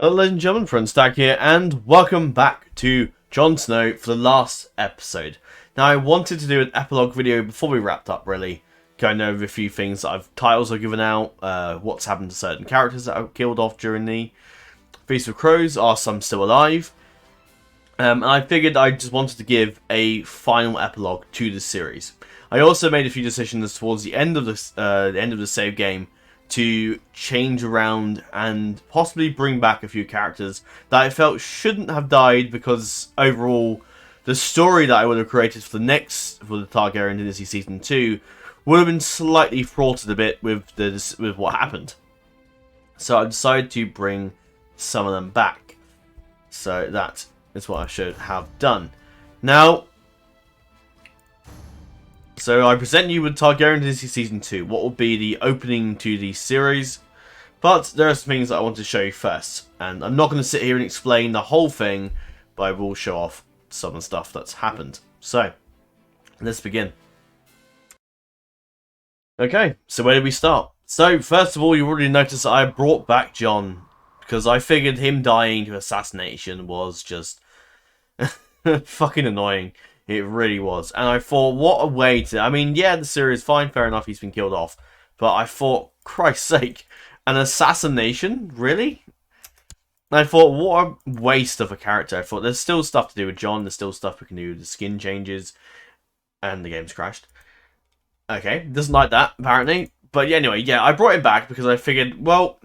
Hello ladies and gentlemen, Friend Stack here, and welcome back to Jon Snow for the last episode. Now I wanted to do an epilogue video before we wrapped up, really, going over a few things that titles I've given out, what's happened to certain characters that I've killed off during the Feast of Crows, are some still alive, and I figured I just wanted to give a final epilogue to this series. I also made a few decisions towards the end of the save game to change around and possibly bring back a few characters that I felt shouldn't have died, because overall the story that I would have created for the Targaryen Dynasty Season 2 would have been slightly fraughted a bit with what happened. So I decided to bring some of them back. So that is what I should have done. Now, so I present you with Targaryen Dynasty Season 2, what will be the opening to the series. But there are some things that I want to show you first. And I'm not going to sit here and explain the whole thing, but I will show off some of the stuff that's happened. So, let's begin. Okay, so where did we start? So, first of all, you already noticed that I brought back Jon, because I figured him dying to assassination was just fucking annoying. It really was. And I thought, what a way to... I mean, yeah, the series, fine, fair enough, he's been killed off. But I thought, Christ's sake, an assassination? Really? And I thought, what a waste of a character. I thought, there's still stuff to do with Jon. There's still stuff we can do with the skin changes. And the game's crashed. Okay, doesn't like that, apparently. But yeah, anyway, yeah, I brought him back because I figured, well...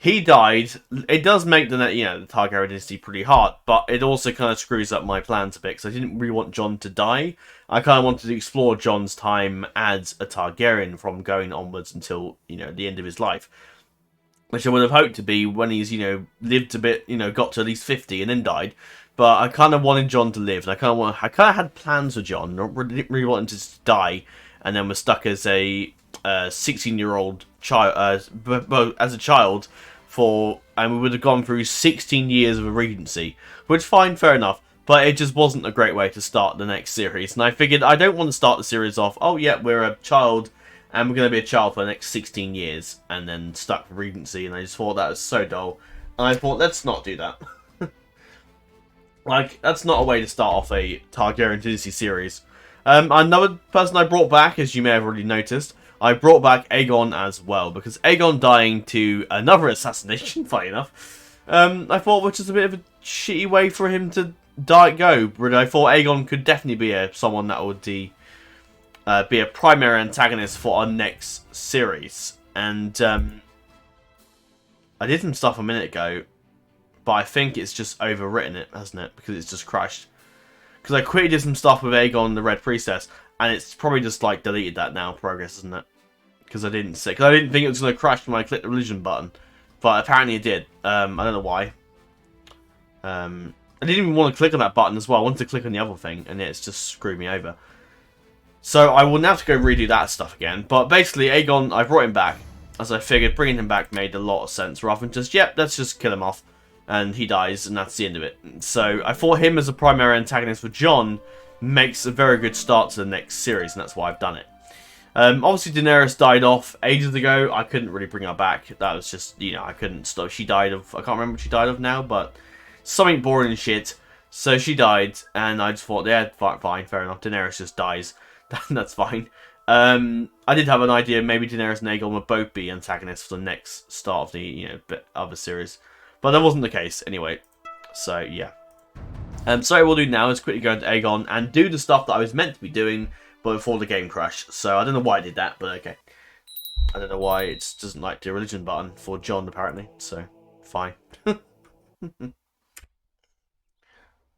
he died. It does make the Targaryen Dynasty pretty hard, but it also kind of screws up my plans a bit, because I didn't really want Jon to die. I kind of wanted to explore Jon's time as a Targaryen from going onwards until, the end of his life. Which I would have hoped to be when he's, lived a bit, got to at least 50 and then died. But I kind of wanted Jon to live, and I kind of had plans for Jon. I didn't really want him to die, and then was stuck as a 16-year-old child, as a child, and we would have gone through 16 years of a regency, which, fine, fair enough, but it just wasn't a great way to start the next series. And I figured I don't want to start the series off, oh yeah, we're a child, and we're going to be a child for the next 16 years, and then stuck with regency, and I just thought that was so dull, and I thought, let's not do that. Like, that's not a way to start off a Targaryen Dynasty series. Another person I brought back, as you may have already noticed, I brought back Aegon as well, because Aegon dying to another assassination, funny enough, I thought was just a bit of a shitty way for him to go. But I thought Aegon could definitely be someone that would be a primary antagonist for our next series. And I did some stuff a minute ago, but I think it's just overwritten it, hasn't it? Because it's just crashed. Because I quickly did some stuff with Aegon and the Red Priestess, and it's probably just like deleted that now, progress, isn't it? Because I didn't think it was going to crash when I clicked the religion button, but apparently it did. I don't know why. I didn't even want to click on that button as well. I wanted to click on the other thing, and it's just screwed me over. So I will now have to go redo that stuff again. But basically, Aegon, I brought him back, as I figured bringing him back made a lot of sense, rather than just, yep, let's just kill him off, and he dies, and that's the end of it. So I thought him as a primary antagonist for Jon makes a very good start to the next series, and that's why I've done it. Obviously Daenerys died off ages ago. I couldn't really bring her back. That was just, I couldn't stop. She died of, I can't remember what she died of now, but something boring and shit. So she died, and I just thought, yeah, fine, fair enough. Daenerys just dies. That's fine. I did have an idea, maybe Daenerys and Aegon would both be antagonists for the next start of the, other series. But that wasn't the case, anyway. So, yeah. So what we'll do now is quickly go into Aegon and do the stuff that I was meant to be doing, but before the game crashed. So I don't know why I did that, but okay. I don't know why it doesn't like the religion button for Jon, apparently. So, fine.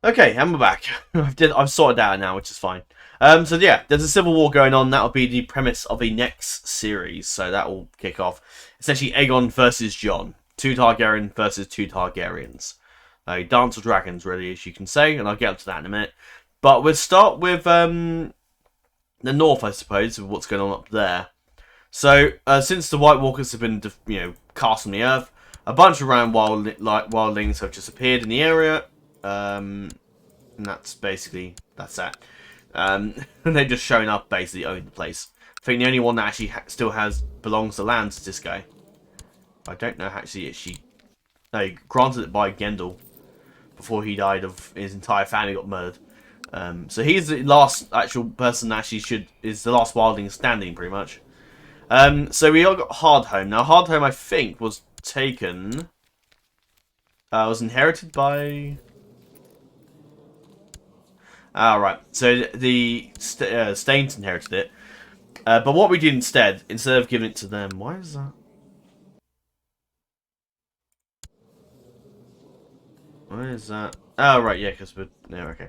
Okay, and we're back. I've sorted that out now, which is fine. So yeah, there's a civil war going on. That'll be the premise of the next series. So that will kick off. Essentially, Aegon versus Jon. 2 Targaryen versus 2 Targaryens. Dance of Dragons, really, as you can say, and I'll get up to that in a minute. But we'll start with the north, I suppose, with what's going on up there. So, since the White Walkers have been, cast from the earth, a bunch of wildlings have just appeared in the area, and that's that. And they're just showing up, basically owning the place. I think the only one that actually still belongs to land is this guy. I don't know actually if she No, he granted it by Gendel before he died of his entire family got murdered. So he's the last actual person that actually is the last wildling standing, pretty much. So we all got Hardhome. Now, Hardhome, I think, was taken... was inherited by... Ah, right. So the Stains inherited it. But what we did instead of giving it to them... Why is that? Why is that? Oh, right, yeah, because we're... Yeah, okay.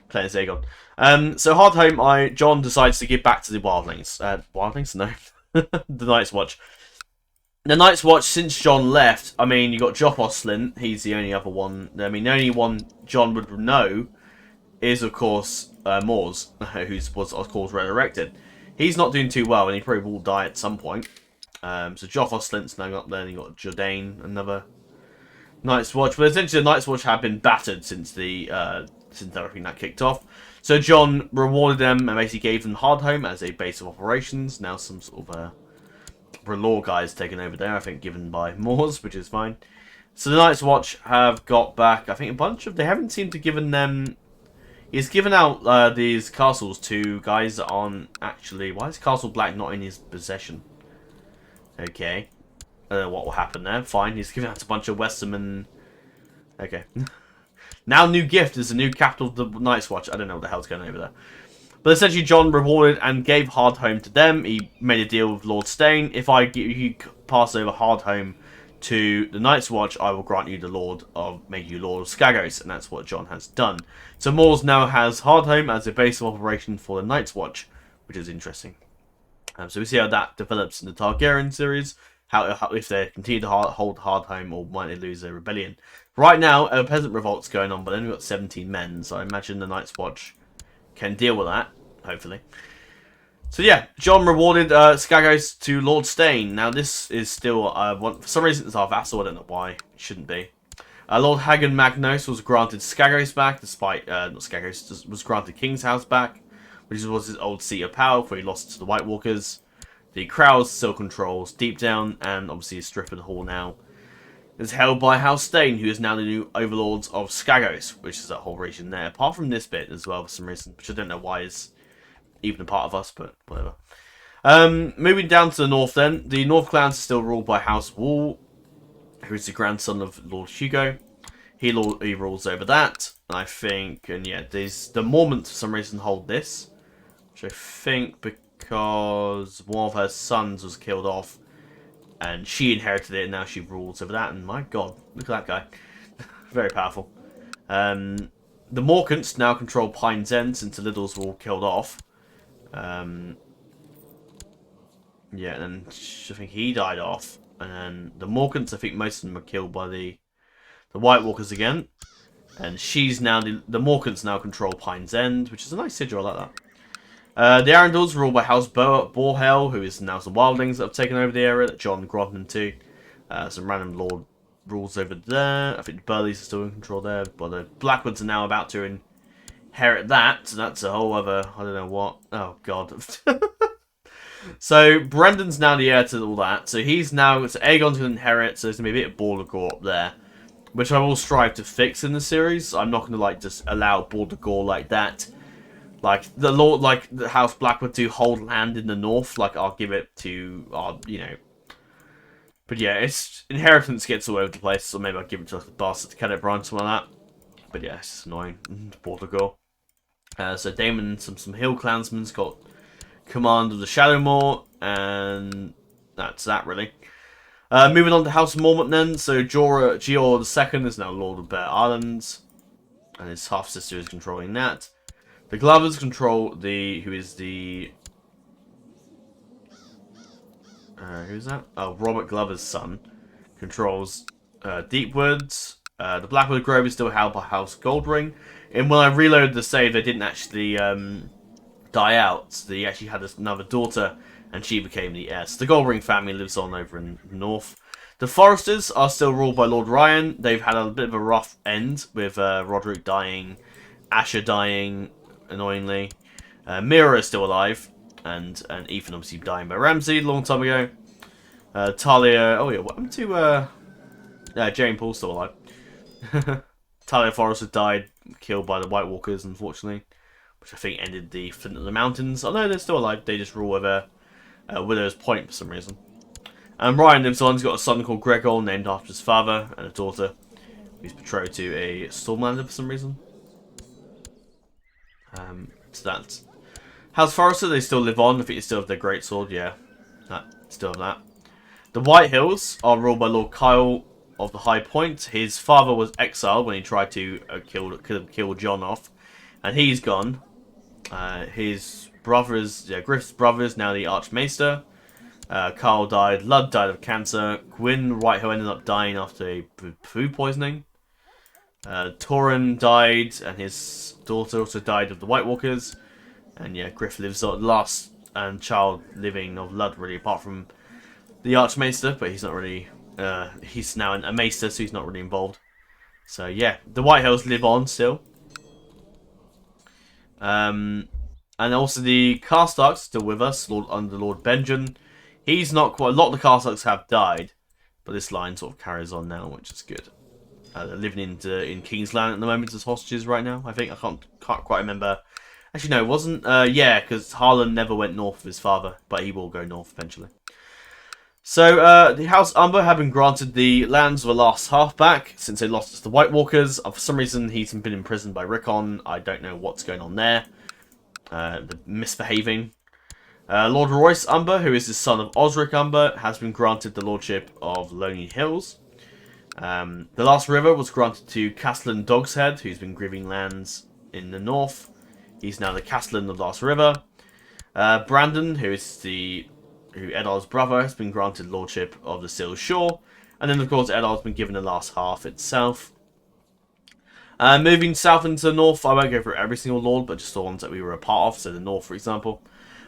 Playing as Aegon. So Hardhome, Jon decides to give back to the wildlings. Wildlings? No. The Night's Watch. The Night's Watch, since Jon left, I mean, you got Joff Oslin. He's the only other one. I mean, the only one Jon would know is, of course, Mors, who was, of course, resurrected. He's not doing too well, and he probably will die at some point. So Joff Oslin's now up there, and you got Jordain, another Night's Watch. But essentially, the Night's Watch have been battered since everything that kicked off. So Jon rewarded them and basically gave them Hardhome as a base of operations. Now some sort of law guys taken over there, I think, given by Mors, which is fine. So the Night's Watch have got back, I think, a bunch of... They haven't seemed to given them... He's given out these castles to guys that aren't actually... Why is Castle Black not in his possession? Okay. I don't know what will happen there. Fine, he's given out a bunch of Westermen... Okay. Now new gift is the new capital of the Night's Watch. I don't know what the hell's going on over there. But essentially, Jon rewarded and gave Hardhome to them. He made a deal with Lord Stain. If you pass over Hardhome to the Night's Watch, I will grant you the make you Lord of Skagos, and that's what Jon has done. So Mors now has Hardhome as a base of operation for the Night's Watch, which is interesting. So we see how that develops in the Targaryen series. If they continue to hold Hardhome, or might they lose their rebellion. Right now, a peasant revolt's going on, but then we've got 17 men, so I imagine the Night's Watch can deal with that, hopefully. So yeah, Jon rewarded Skagos to Lord Stain. Now this is still, for some reason it's our vassal, I don't know why, it shouldn't be. Lord Hagen Magnos was granted Skagos back, despite, not Skagos, was granted King's House back, which was his old seat of power before he lost to the White Walkers. The Crow's still controls Deep Down, and obviously Strifford Hall now is held by House Stain, who is now the new overlords of Skagos, which is that whole region there. Apart from this bit as well, for some reason, which I don't know why is even a part of us, but whatever. Moving down to the north then, the North Clans are still ruled by House Wall, who is the grandson of Lord Hugo. He rules over that, and I think, and yeah, the Mormonts for some reason hold this, which I think because one of her sons was killed off, and she inherited it, and now she rules over that. And my god, look at that guy. Very powerful. The Morcants now control Pine's End, since the Littles were all killed off. Yeah, and then I think he died off. And then the Morcants, I think most of them were killed by the White Walkers again. And she's now... The Morcants now control Pine's End, which is a nice sigil, I like that. The Arundels ruled by House Borhel, who is now some wildlings that have taken over the area that Jon granted them to. Some random lord rules over there. I think the Burleys are still in control there, but the Blackwoods are now about to inherit that. So that's a whole other, I don't know what. Oh god. So Brendan's now the heir to all that. So he's now, so Aegon's going to inherit. So there's going to be a bit of Border Gore up there, which I will strive to fix in the series. I'm not going to like just allow Border Gore like that. Like the House Blackwood to hold land in the north, like I'll give it to, you know. But yeah, it's inheritance gets all over the place, so maybe I'll give it to like the bastard to cut it, Brian, something like that. But yeah, it's annoying. Portugal. So Daemon and some hill clansmen's got command of the Shadowmoor, and that's that really. Moving on to House Mormont then. So Gior II is now Lord of Bear Islands, and his half sister is controlling that. The Glovers control who's that? Oh, Robert Glover's son controls Deepwoods. The Blackwood Grove is still held by House Goldring. And when I reloaded the save, they didn't actually die out. They actually had another daughter, and she became the heir. So the Goldring family lives on over in the north. The Foresters are still ruled by Lord Ryan. They've had a bit of a rough end with Roderick dying, Asher dying, annoyingly. Mira is still alive, and Ethan obviously dying by Ramsay a long time ago. Talia, oh yeah, what happened to Jane Paul's still alive. Talia Forrester died, killed by the White Walkers, unfortunately, which I think ended the Flint of the Mountains. Oh no, they're still alive. They just rule over Widow's Point for some reason. And Ryan lives on. He's got a son called Gregor, named after his father, and a daughter who's betrothed to a Stormlander for some reason. So that's House Forrester. They still live on. I think they still have their greatsword. Yeah, still have that. The White Hills are ruled by Lord Kyle of the High Point. His father was exiled when he tried to kill Jon off, and he's gone. His brothers, Griff's brother, is now the Archmaester. Carl died. Ludd died of cancer. Gwyn Whitehill ended up dying after a food poisoning. Torren died, and his daughter also died of the White Walkers. And yeah, Griff lives on last and child living of Ludd, really, apart from the Archmaester, but he's not really. He's now a Maester, so he's not really involved. So yeah, the Whitehills live on still. And also the Karstarks still with us, under Lord Benjen. He's not quite. A lot of the Karstarks have died, but this line sort of carries on now, which is good. They're living in King's Land at the moment as hostages right now. I think I can't quite remember. Actually, no, it wasn't. Yeah, because Harlan never went north with his father, but he will go north eventually. So the House Umber have been granted the lands of the last half back since they lost to the White Walkers. For some reason, he's been imprisoned by Rickon. I don't know what's going on there. The misbehaving. Lord Royce Umber, who is the son of Osric Umber, has been granted the lordship of Lonely Hills. The last river was granted to Castellan Dogshead, who's been grieving lands in the north. He's now the Castellan of Last River. Brandon, who Eddard's brother, has been granted lordship of the Seal Shore. And then, of course, Eddard's been given the last half itself. Moving south into the north, I won't go through every single lord, but just the ones that we were a part of. So the north, for example.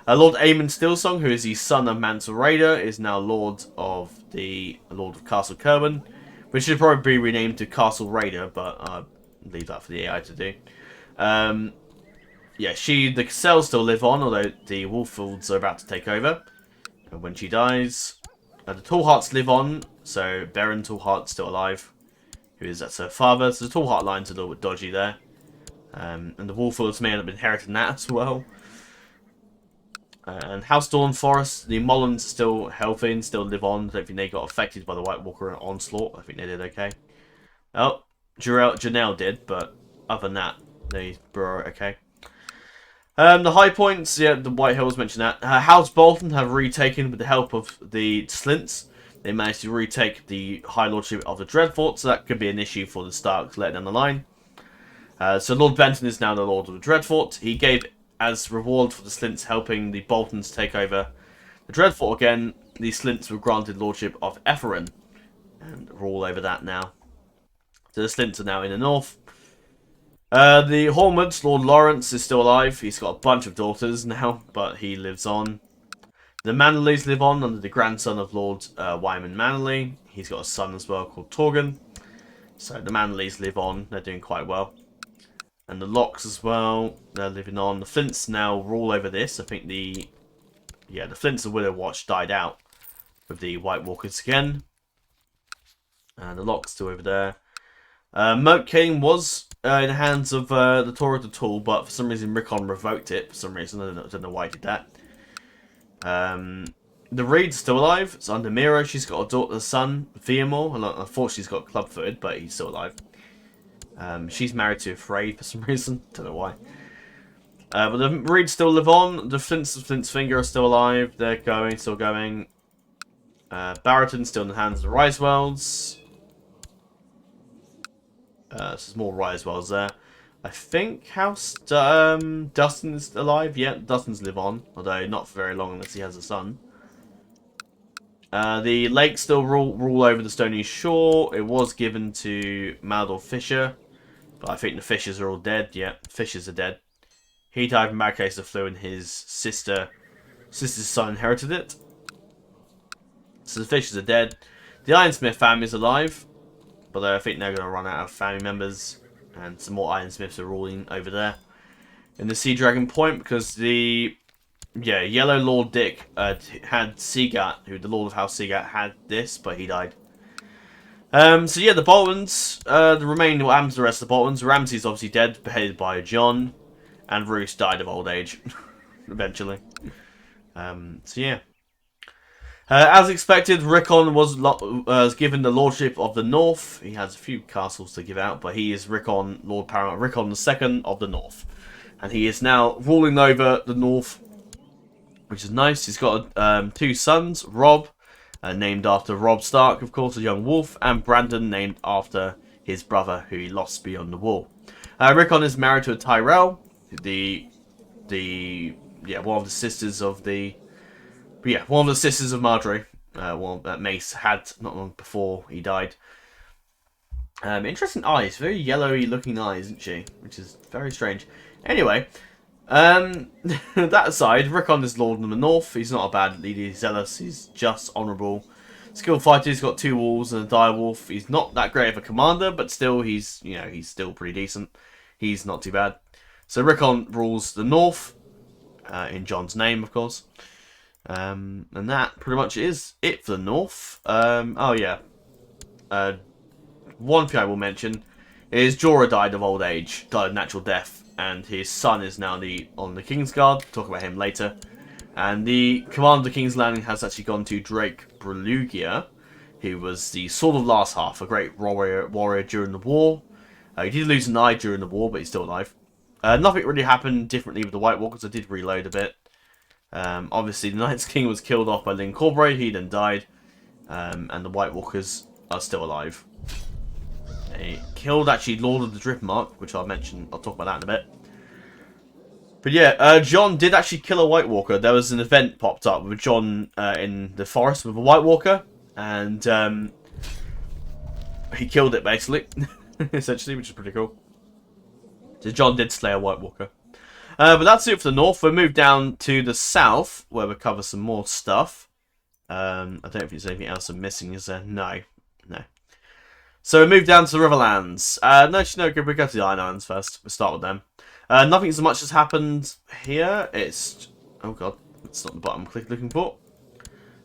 Lord Aemon Steelsong, who is the son of Mantle Raider, is now Lord of Castle Kerwin, which should probably be renamed to Castle Raider, but I'll leave that for the AI to do. Yeah, the Cassels still live on, although the Wolffolds are about to take over when she dies. The Tallhearts live on, so Beren Tallheart's still alive, that's her father. So the Tallheart line's a little bit dodgy there. And the Wolffolds may end up inheriting that as well. And House Dawn Forest, the Mollans are still healthy and still live on. I don't think they got affected by the White Walker onslaught. I think they did okay. Oh, Janelle did, but other than that, they were okay. The High Points, yeah, the White Hills mentioned that. House Bolton have retaken, with the help of the Slints, they managed to retake the High Lordship of the Dreadfort, so that could be an issue for the Starks later down the line. So Lord Benton is now the Lord of the Dreadfort. He gave, as reward for the Slints helping the Boltons take over the Dreadfort again, the Slints were granted lordship of Efferin, and rule over that now. So the Slints are now in the north. The Hormoods, Lord Lawrence, is still alive. He's got a bunch of daughters now, but he lives on. The Mannerleys live on under the grandson of Lord Wyman Mannerley. He's got a son as well called Torgan. So the Mannerleys live on. They're doing quite well. And the Locks as well, they're living on. The Flints now rule over this. I think the Flints of Widow Watch died out with the White Walkers again. And the Locks still over there. Moat King was in the hands of the Torah of the Tool, but for some reason Rickon revoked it. For some reason, I don't know why he did that. The Reed's still alive. It's under Mira. She's got a son, Viamore. Unfortunately, he's got club-footed, but he's still alive. She's married to a Frey for some reason. Don't know why. But the Reeds still live on. The Flintsfinger are still alive. They're still going. Baratheon's still in the hands of the Risewells. So there's more Risewells there. I think House Dustin's alive. Yeah, Dustin's live on, although not for very long unless he has a son. The Lakes still rule over the Stony Shore. It was given to Maldor Fisher, but I think the Fishers are all dead. Yeah, Fishers are dead. He died from bad case of flu, and his sister's son inherited it. So the Fishers are dead. The Ironsmith family is alive, but I think they're going to run out of family members, and some more Ironsmiths are ruling over there in the Sea Dragon Point, because the Yellow Lord Dick had Seagat, who the Lord of House Seagat had this, but he died. So yeah, the Boltons, the remaining, what happens to the rest of the Boltons? Ramsay's obviously dead, beheaded by Jon, and Roose died of old age, eventually. So yeah. As expected, Rickon was given the lordship of the North. He has a few castles to give out, but he is Lord Paramount Rickon II of the North. And he is now ruling over the North, which is nice. He's got 2 sons, Robb, named after Robb Stark, of course, a young wolf, and Brandon, named after his brother, who he lost beyond the wall. Rickon is married to a Tyrell, one of the sisters of the... But yeah, one of the sisters of Marjorie, one that Mace had not long before he died. Interesting eyes, very yellowy looking eyes, isn't she? Which is very strange. Anyway, that aside, Rickon is Lord of the North. He's not a bad leader, he's zealous, he's just, honourable. Skilled fighter, he's got 2 wolves and a direwolf. He's not that great of a commander, but still, he's still pretty decent. He's not too bad. So Rickon rules the North, in Jon's name, of course. And that pretty much is it for the North. Oh yeah. One thing I will mention is Jorah died of old age, died of natural death, and his son is now on the King's Guard. Talk about him later. And the command of the King's Landing has actually gone to Drake Brulugia, who was the Sword of Last Half, a great warrior during the war. He did lose an eye during the war, but he's still alive. Nothing really happened differently with the White Walkers. I did reload a bit. Obviously, the Night's King was killed off by Lyn Corbray. He then died. And the White Walkers are still alive. They killed, actually, Lord of the Driftmark, which I'll mention. I'll talk about that in a bit. But yeah, Jon did actually kill a White Walker. There was an event popped up with Jon in the forest with a White Walker. And he killed it, basically. Essentially, which is pretty cool. So Jon did slay a White Walker. But that's it for the North. We'll move down to the South, where we'll cover some more stuff. I don't know if there's anything else I'm missing, is there? No. So we move down to the Riverlands. We'll go to the Iron Islands first. We'll start with them. Nothing as much has happened here. It's... Oh god, it's not the button I'm looking for.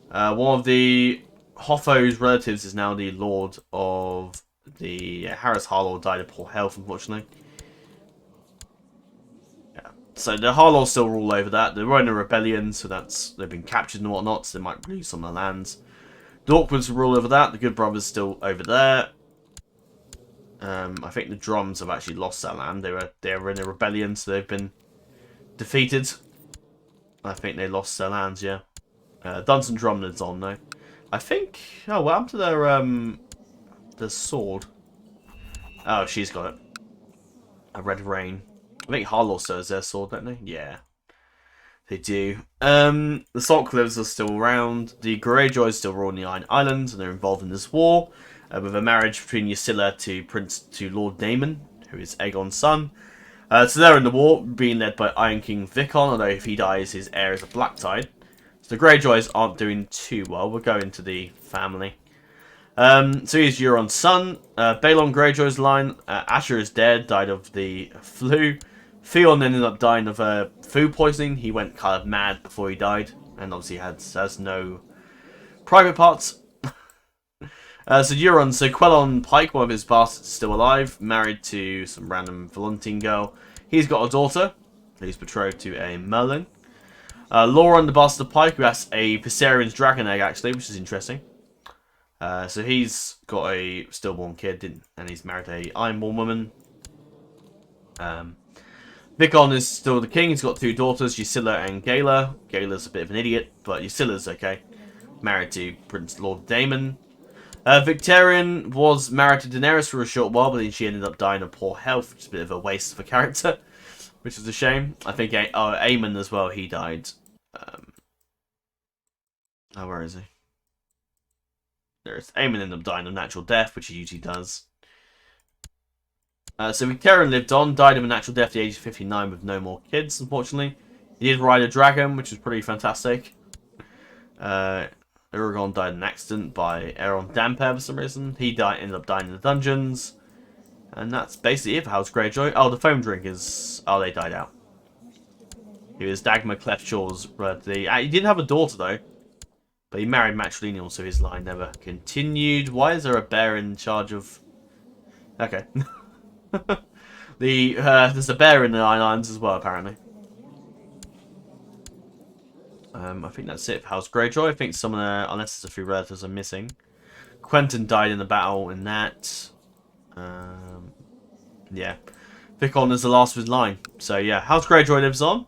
One of the Hoffo's relatives is now the Lord of the... Harris Harlaw died of poor health, unfortunately. So the Harlaws still rule over that. They were in a rebellion, so they've been captured and whatnot, so they might lose some of the lands. The Orkwards rule over that. The Good Brothers still over there. I think the Drums have actually lost that land. They were in a rebellion, so they've been defeated. I think they lost their lands, yeah. Duns and Drumnad's on though. I think... Oh, what happened to their sword? Oh, she's got it. A Red Rain. I think Harlaw still has their sword, don't they? Yeah. They do. The Saltcliffs are still around. The Greyjoys still rule in the Iron Islands, and they're involved in this war. With a marriage between Ysilla to Lord Daemon, who is Aegon's son. So they're in the war, being led by Iron King Vickon, although if he dies, his heir is a Black Tide. So the Greyjoys aren't doing too well. We'll go into the family. So he's Euron's son. Balon Greyjoy's line. Asher is dead, died of the flu. Theon ended up dying of food poisoning. He went kind of mad before he died, and obviously has no private parts. So Quellon Pike, one of his bastards, is still alive, married to some random Volantine girl. He's got a daughter, who's betrothed to a Merlin. Lauren, the bastard Pike, who has a Viserion's dragon egg, actually, which is interesting. So he's got a stillborn kid, and he's married to a Ironborn woman. Vickon is still the king. He's got 2 daughters, Ysilla and Gaela. Gaela's a bit of an idiot, but Ysilla's okay. Married to Prince Lord Daemon. Victorian was married to Daenerys for a short while, but then she ended up dying of poor health, which is a bit of a waste of a character, which is a shame. I think Aemon as well, he died. Where is he? There's Aemon ended up dying of natural death, which he usually does. So Victorian lived on, died of a natural death at the age of 59 with no more kids, unfortunately. He did ride a dragon, which was pretty fantastic. Aragorn died in an accident by Aeron Damper for some reason. He ended up dying in the dungeons. And that's basically it for House Greyjoy. Oh, the foam drinkers. Oh, they died out. He was Dagmar Cleftshaw's brother. He did have a daughter, though. But he married matrilineal, so his line never continued. Why is there a bear in charge of... Okay. There's a bear in the Iron Islands as well, apparently. I think that's it for House Greyjoy. I think some of the... Unless there's a few relatives are missing. Quentin died in the battle in that. Yeah. Vicon is the last of his line. So, yeah. House Greyjoy lives on.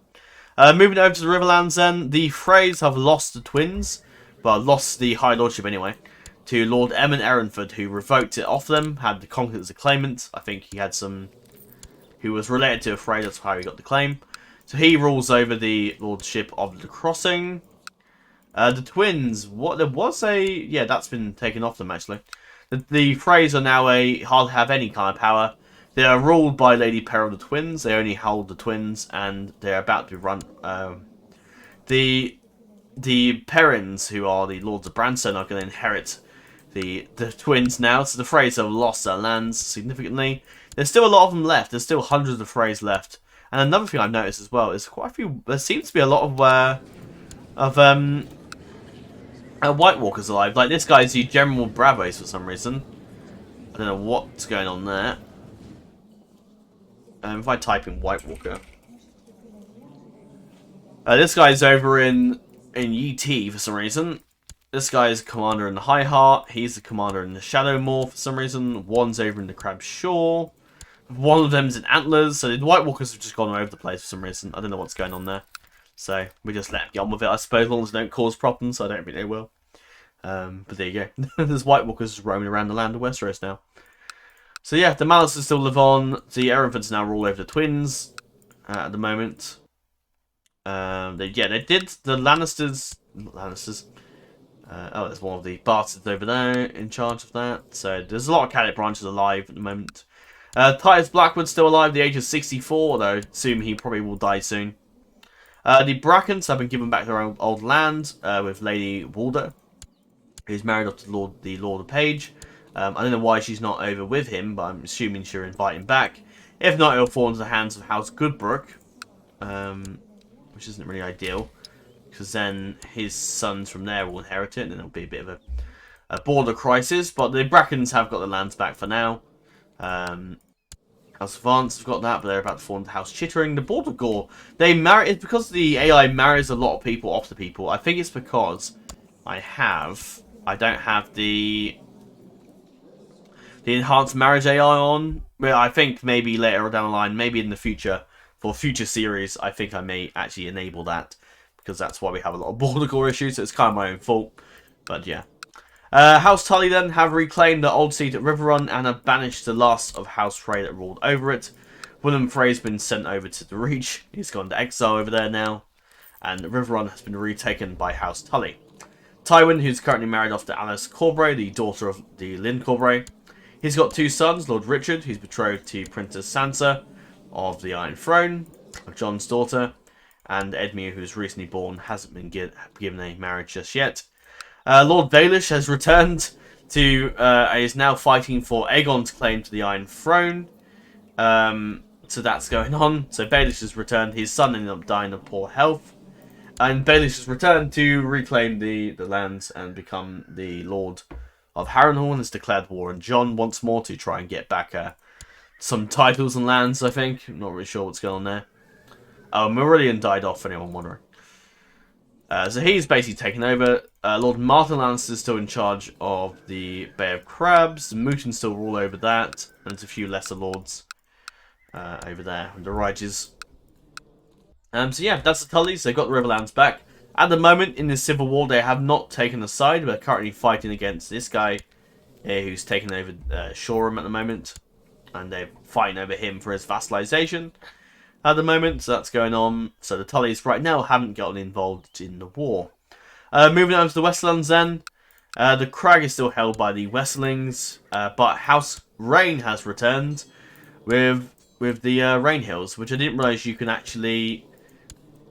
Moving over to the Riverlands then. The Freys have lost the twins. Well, lost the High Lordship anyway, to Lord Aemon Ehrenford, who revoked it off them, had the conquered as a claimant. I think he had some... who was related to a Frey, that's how he got the claim. So he rules over the Lordship of the Crossing. The twins, what there was a... yeah, that's been taken off them, actually. The Freys are now hardly have any kind of power. They are ruled by Lady Peril the Twins. They only hold the twins, and they're about to be run... The Perrins, who are the Lords of Branstone, are going to inherit the twins now. So the Freys have lost their lands significantly. There's still a lot of them left. There's still hundreds of Freys left. And another thing I've noticed as well is quite a few... there seems to be a lot of White Walkers alive. Like this guy's the General Bravos for some reason. I don't know what's going on there. If I type in White Walker... this guy's over in YT for some reason. This guy is commander in the High Heart. He's the commander in the Shadowmoor for some reason. One's over in the Crab Shore. One of them's in Antlers. So the White Walkers have just gone all over the place for some reason. I don't know what's going on there. So we just let them get on with it, I suppose, as long as they don't cause problems. I don't think they will. But there you go. There's White Walkers roaming around the land of Westeros now. So yeah, the Mallisters still live on. The Ehrenfords now rule over the twins at the moment. They did. The Lannisters... oh, there's one of the bastards over there in charge of that. So there's a lot of Cadet branches alive at the moment. Titus Blackwood's still alive, the age of 64, though. Assume he probably will die soon. The Brackens have been given back their old land with Lady Waldo, who's married off to the Lord of Page. I don't know why she's not over with him, but I'm assuming she'll invite him back. If not, it'll fall into the hands of House Goodbrook, which isn't really ideal, because then his sons from there will inherit it, and then it'll be a bit of a border crisis. But the Brackens have got the lands back for now. House of Vance have got that, but they're about to fall into House Chittering. The Border Gore, they marry... it's because the AI marries a lot of people off the people. I think it's because I don't have the enhanced marriage AI on. Well, I think maybe later down the line, maybe in the future, for future series, I think I may actually enable that, because that's why we have a lot of Border Gore issues, so it's kind of my own fault. But yeah. House Tully then have reclaimed the old seat at Riverrun and have banished the last of House Frey that ruled over it. William Frey's been sent over to the Reach. He's gone to exile over there now. And Riverrun has been retaken by House Tully. Tywin, who's currently married off to Alice Corbray, the daughter of the Lynn Corbray. He's got two sons, Lord Richard, who's betrothed to Princess Sansa of the Iron Throne, Jon's daughter, and Edmure, who's recently born, hasn't been given a marriage just yet. Lord Baelish has returned to, is now fighting for Aegon's claim to the Iron Throne. So that's going on. So Baelish has returned. His son ended up dying of poor health. And Baelish has returned to reclaim the lands and become the Lord of Harrenhal, and has declared war on Jon once more to try and get back some titles and lands, I think. I'm not really sure what's going on there. Oh, Marillion died off, for anyone wondering. So he's basically taken over. Lord Martin Lannister is still in charge of the Bay of Crabs. The Mootons still rule over that. And there's a few lesser lords over there, the Riges. So yeah, that's the Tullys. They've got the Riverlands back. At the moment, in this civil war, they have not taken a side. They're currently fighting against this guy who's taken over Shoreham at the moment. And they're fighting over him for his vassalization at the moment. So that's going on. So the Tullys right now haven't gotten involved in the war. Moving on to the Westerlands then. The crag is still held by the Westerlings. But House Rain has returned with the Rain Hills, which I didn't realise you can actually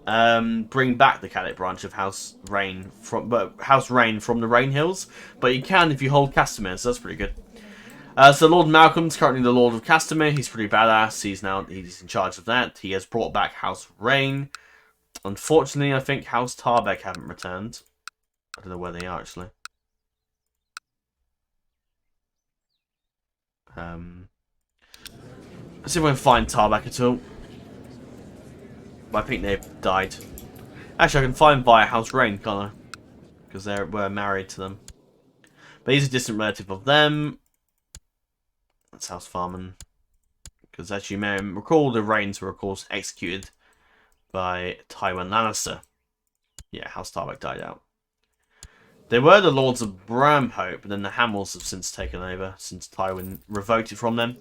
bring back the Cadet branch of House Rain from the Rain Hills. But you can if you hold Castamere, so that's pretty good. So Lord Malcolm's currently the Lord of Castamere. He's pretty badass. He's in charge of that. He has brought back House Rain. Unfortunately, I think House Tarbeck haven't returned. I don't know where they are, actually. Let's see if we can find Tarback at all. But I think they've died. Actually, I can find via House Rain, can't I? Because we're married to them. But he's a distant relative of them. That's House Farman. Because as you may recall, the Rains were, of course, executed by Tywin Lannister. Yeah, House Tarback died out. They were the Lords of Bramhope, but then the Hamills have since taken over, since Tywin revoked it from them.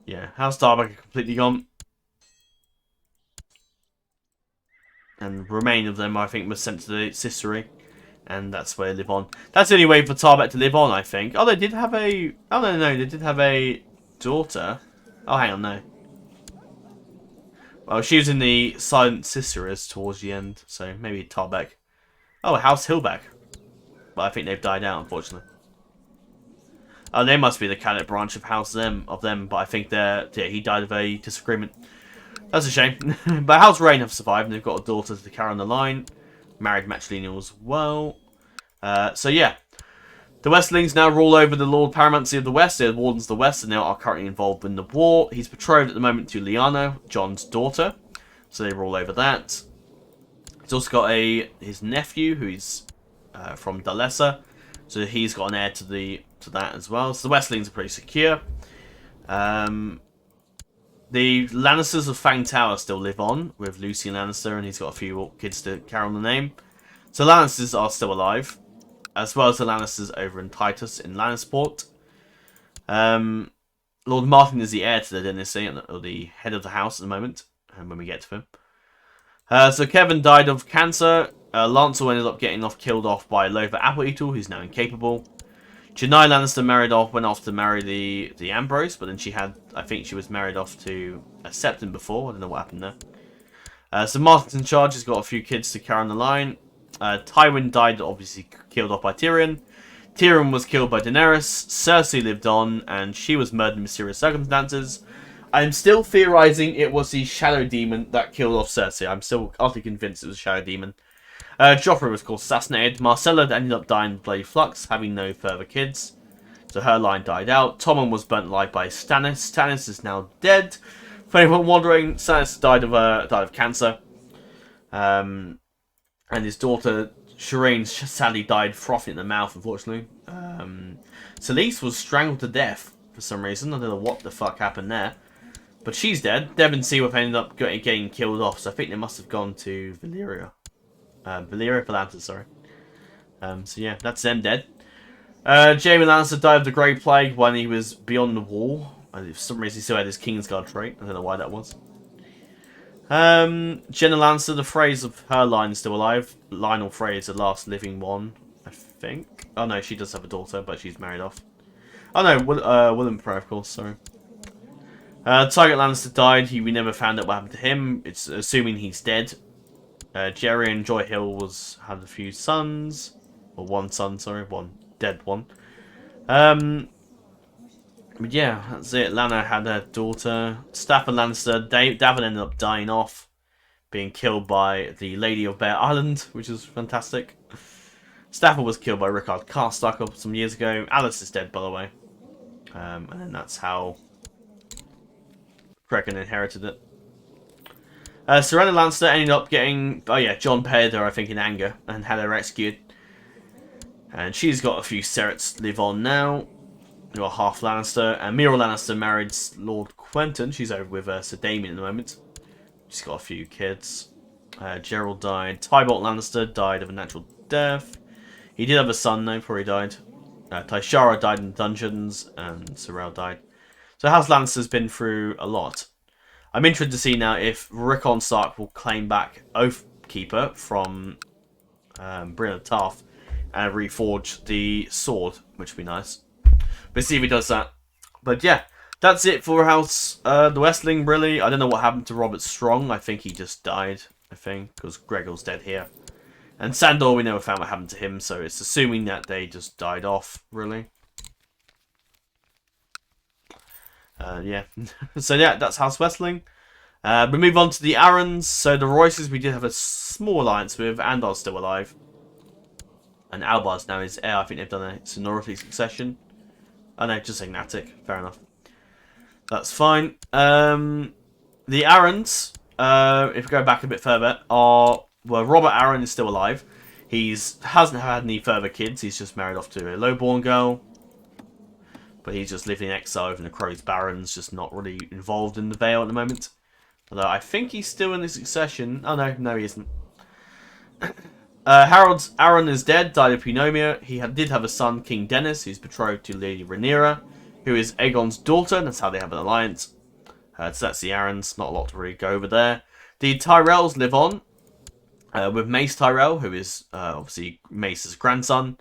Yeah, House Tarback are completely gone. And the remainder of them, I think, was sent to the Cicery. And that's where they live on. That's the only way for Tarback to live on, I think. Oh, they did have a... Oh, no, they did have a daughter. Oh, hang on, no. Well, she was in the Silent Ciceres towards the end, so maybe Tarback. Oh, House Hillback. But I think they've died out, unfortunately. Oh, they must be the cadet branch of them, but I think he died of a disagreement. That's a shame. But House Rain have survived, and they've got a daughter to carry on the line. Married matrilineal as well. So yeah. The Westerlings now rule over the Lord Paramountcy of the West. They're the Wardens of the West, and they are currently involved in the war. He's betrothed at the moment to Lyanna, Jon's daughter. So they rule over that. He's also got his nephew, who's from Dalessa. So he's got an heir to that as well. So the Westerlings are pretty secure. The Lannisters of Fang Tower still live on with Lucien Lannister, and he's got a few kids to carry on the name. So Lannisters are still alive, as well as the Lannisters over in Titus in Lannisport. Lord Martin is the heir to the dynasty, or the head of the house at the moment, and when we get to him. So Kevin died of cancer. Lancel ended up getting killed off by Lothar Apple-Eagle, who's now incapable. Janai Lannister went off to marry the Ambrose, but then I think she was married off to a Septon before. I don't know what happened there. So Martin's in charge. He's got a few kids to carry on the line. Tywin died, obviously killed off by Tyrion. Tyrion was killed by Daenerys. Cersei lived on, and she was murdered in mysterious circumstances. I'm still theorizing it was the Shadow Demon that killed off Cersei. I'm still utterly convinced it was Shadow Demon. Joffrey was, of course, assassinated. Marcella ended up dying in Bloody Flux, having no further kids. So her line died out. Tommen was burnt alive by Stannis. Stannis is now dead. For anyone wondering, Stannis died of cancer. And his daughter, Shireen, sadly died frothing in the mouth, unfortunately. Selyse was strangled to death for some reason. I don't know what the fuck happened there. But she's dead. Devon Seaworth ended up getting killed off, so I think they must have gone to Valyria. Valyria Volantis, sorry. So yeah, that's them dead. Jaime Lannister died of the Grey Plague when he was beyond the wall. For some reason he still had his Kingsguard trait. I don't know why that was. Jenna Lannister, the Freys of her line is still alive. Lionel Frey is the last living one, I think. Oh no, she does have a daughter, but she's married off. Oh no, Willem Frey, of course, sorry. Tyrion Lannister died. We never found out what happened to him. It's assuming he's dead. Jerry and Joy Hill had a few sons. Or one son, sorry. One dead one. But yeah, that's it. Lana had a daughter. Stafford Lannister. Davin ended up dying off. Being killed by the Lady of Bear Island, which is fantastic. Stafford was killed by Rickard Karstark some years ago. Alice is dead, by the way. And then that's how Kraken inherited it. Serena Lannister ended up getting, John Petyr, I think, in anger, and had her executed. And she's got a few Serets live on now. We've got half Lannister. And Mira Lannister married Lord Quentin. She's over with Sir Damien at the moment. She's got a few kids. Gerald died. Tybalt Lannister died of a natural death. He did have a son, though, before he died. Tyshaara died in dungeons, and Sorrel died. So House Lannister's been through a lot. I'm interested to see now if Rickon Stark will claim back Oathkeeper from Brienne of Tarth and reforge the sword, which would be nice. But see if he does that. But yeah, that's it for House the Westling, really. I don't know what happened to Robert Strong. I think he just died, because Gregor's dead here. And Sandor, we never found what happened to him, so it's assuming that they just died off, really. Yeah. So yeah, that's House Westling. We move on to the Arryns. So the Royces we did have a small alliance with. Andor's still alive. And Albar's now his heir. I think they've done a seniority succession. Oh no, just Ignatic. Fair enough. That's fine. The Arryns, if we go back a bit further, well, Robert Arryn is still alive. Hasn't had any further kids. He's just married off to a lowborn girl. But he's just living in exile in the Crow's Barrens, just not really involved in the Vale at the moment. Although I think he's still in the succession. Oh no, he isn't. Harold Arryn is dead, died of pneumonia. He did have a son, King Dennis, who's betrothed to Lady Rhaenyra, who is Aegon's daughter, and that's how they have an alliance. So that's the Arryns, not a lot to really go over there. The Tyrells live on, with Mace Tyrell, who is obviously Mace's grandson.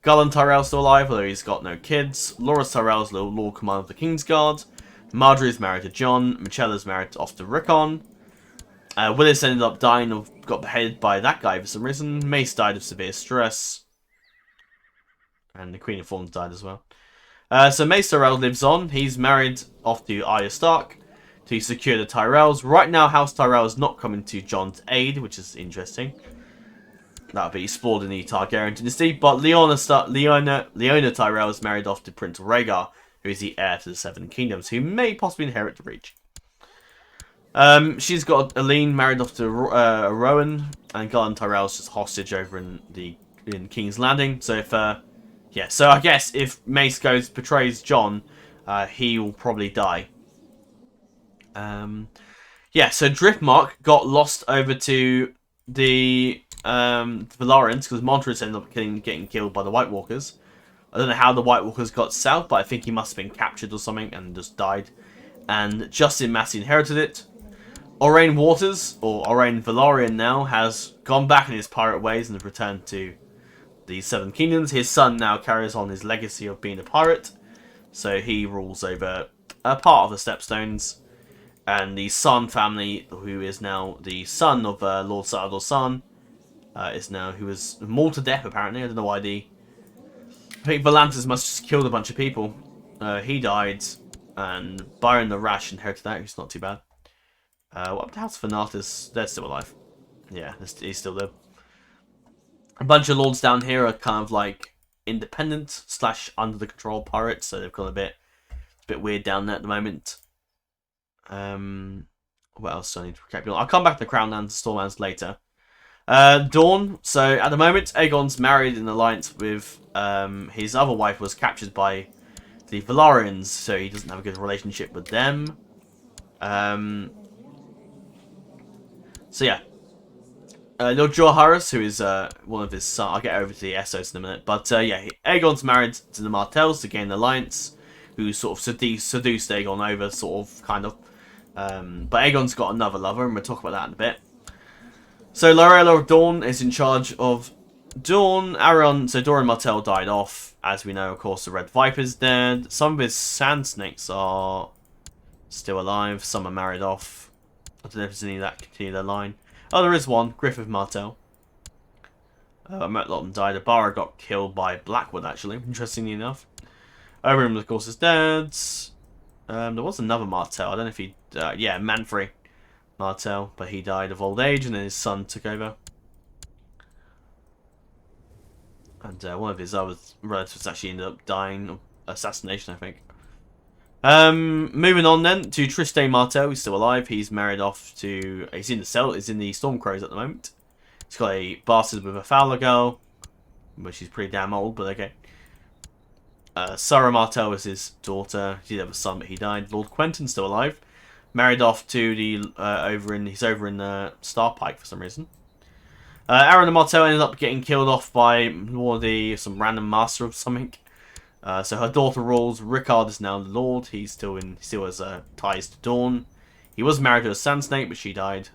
Garland Tyrell's still alive, although he's got no kids. Loras Tyrell's the Lord Commander of the Kingsguard. Marjorie is married to Jon. Michella's married off to Rickon. Willis ended up dying or got beheaded by that guy for some reason. Mace died of severe stress. And the Queen of Thorns died as well. So Mace Tyrell lives on. He's married off to Arya Stark to secure the Tyrells. Right now, House Tyrell is not coming to Jon's aid, which is interesting. That'll be explored in the Targaryen Dynasty. But Leona Tyrell is married off to Prince Rhaegar, who is the heir to the Seven Kingdoms, who may possibly inherit the Reach. She's got Aline married off to Rowan, and Garland Tyrell's just hostage over in King's Landing. So so I guess if Mace betrays Jon, he will probably die. So Driftmark got lost over to the Valarians because Montrose ended up getting killed by the White Walkers. I don't know how the White Walkers got south, but I think he must have been captured or something and just died. And Justin Massey inherited it. Orain Waters, or Orain Velaryon now, has gone back in his pirate ways and has returned to the Seven Kingdoms. His son now carries on his legacy of being a pirate. So he rules over a part of the Stepstones. And the Son family, who is now the son of Lord Salador's son, who was mauled to death apparently. I don't know why I think Volantis must have just killed a bunch of people. He died, and Byron the Rash inherited that, who's not too bad. What about the House of Fanatis? They're still alive. Yeah, he's still there. A bunch of lords down here are kind of like independent / under the control of pirates, so they've gone a bit weird down there at the moment. What else do I need to recap? I'll come back to the Crownlands and Stormlands later. Dorne. So at the moment, Aegon's married in alliance with his other wife was captured by the Velaryons, so he doesn't have a good relationship with them. Lord Jorharis, who is one of his sons. I'll get over to the Essos in a minute. But Aegon's married to the Martells to gain an alliance, who sort of seduced Aegon over, sort of, kind of. But Aegon's got another lover, and we'll talk about that in a bit. So Lorella of Dorne is in charge of Dorne. Doran Martell died off. As we know, of course, the Red Viper's dead. Some of his Sand Snakes are still alive. Some are married off. I don't know if there's any that continue their line. Oh, there is one. Griffith Martell. A lot of them died. Abara got killed by Blackwood, actually. Interestingly enough. Oberyn, of course, is dead. There was another Martell. I don't know if he... Manfrey Martell. But he died of old age, and then his son took over. And one of his other relatives actually ended up dying of assassination, I think. Moving on then to Tristane Martell. He's still alive. He's married off to... He's in the Stormcrows at the moment. He's got a bastard with a Fowler girl. But she's pretty damn old, but okay. Sarah Martell was his daughter. She did have a son, but he died. Lord Quentin's still alive. Married off to the... He's over in Starpike for some reason. Aaron and Martell ended up getting killed off by some random master of something. So her daughter rules. Rickard is now the lord. He still has ties to Dorne. He was married to a Sand Snake, but she died.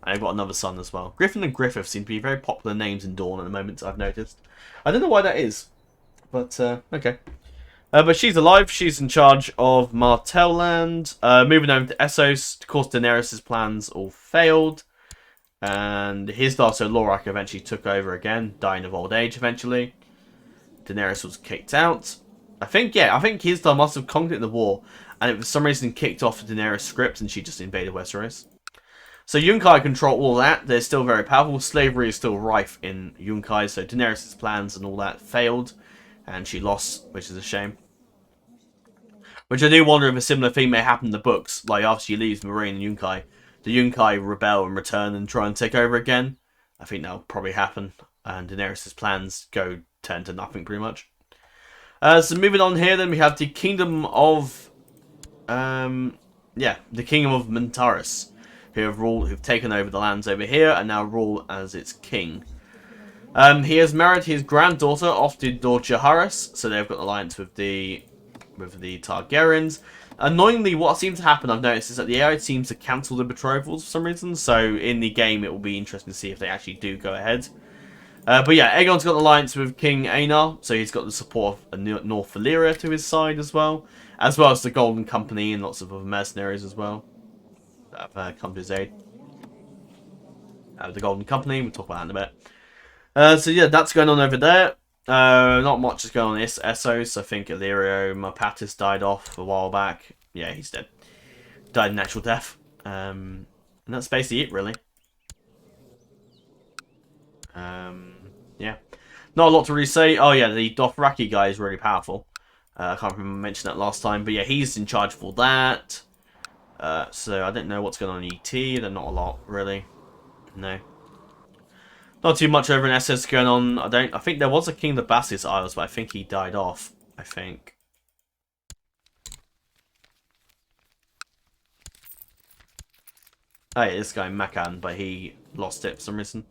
And they've got another son as well. Griffin and Griffith seem to be very popular names in Dorne at the moment, I've noticed. I don't know why that is. But, okay. But she's alive. She's in charge of Martell Land. Moving over to Essos. Of course, Daenerys' plans all failed. And his daughter, Lorak, eventually took over again, dying of old age eventually. Daenerys was kicked out. I think his dad must have conquered it in the war. and it for some reason kicked off Daenerys' script, and she just invaded Westeros. So Yunkai control all that. They're still very powerful. Slavery is still rife in Yunkai, so Daenerys' plans and all that failed, and she lost, which is a shame. Which I do wonder if a similar thing may happen in the books, like after she leaves Meereen and Yunkai, the Yunkai rebel and return and try and take over again. I think that'll probably happen, and Daenerys' plans turn to nothing pretty much. So moving on here, then we have the Kingdom of, the Kingdom of Montaris, who've taken over the lands over here and now rule as its king. He has married his granddaughter off to Lord Jaehaerys, so they've got an alliance with the Targaryens. Annoyingly, what seems to happen, I've noticed, is that the AI seems to cancel the betrothals for some reason. So in the game, it will be interesting to see if they actually do go ahead. But yeah, Aegon's got an alliance with King Aenar, so he's got the support of North Valyria to his side as well as the Golden Company and lots of other mercenaries as well that have come to his aid. The Golden Company, we'll talk about that in a bit. So yeah, that's going on over there. Not much is going on in Essos. I think Illyrio Marpatis died off a while back. Yeah, he's dead. Died a natural death. And that's basically it, really. Yeah. Not a lot to really say. Oh yeah, the Dothraki guy is really powerful. I can't remember mentioning that last time. But yeah, he's in charge of all that. So I don't know what's going on in ET. There's not a lot, really. No. Not too much over in Essos going on. I think there was a king of the Bassis Isles, but I think he died off. I think. Oh yeah, this guy Makan, but he lost it for some reason.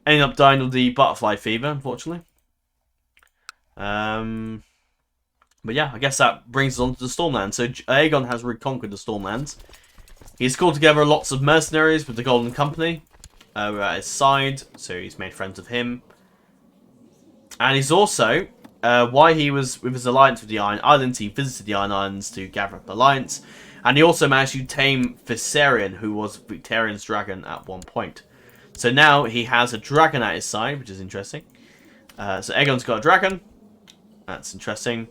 Ended up dying of the butterfly fever, unfortunately. But yeah, I guess that brings us on to the Stormlands. So Aegon has reconquered the Stormlands. He's called together lots of mercenaries with the Golden Company. At his side, so he's made friends with him. And he's also, while he was with his alliance with the Iron Islands, he visited the Iron Islands to gather up alliance. And he also managed to tame Viserion, who was Victarion's dragon at one point. So now he has a dragon at his side, which is interesting. So Aegon's got a dragon. That's interesting.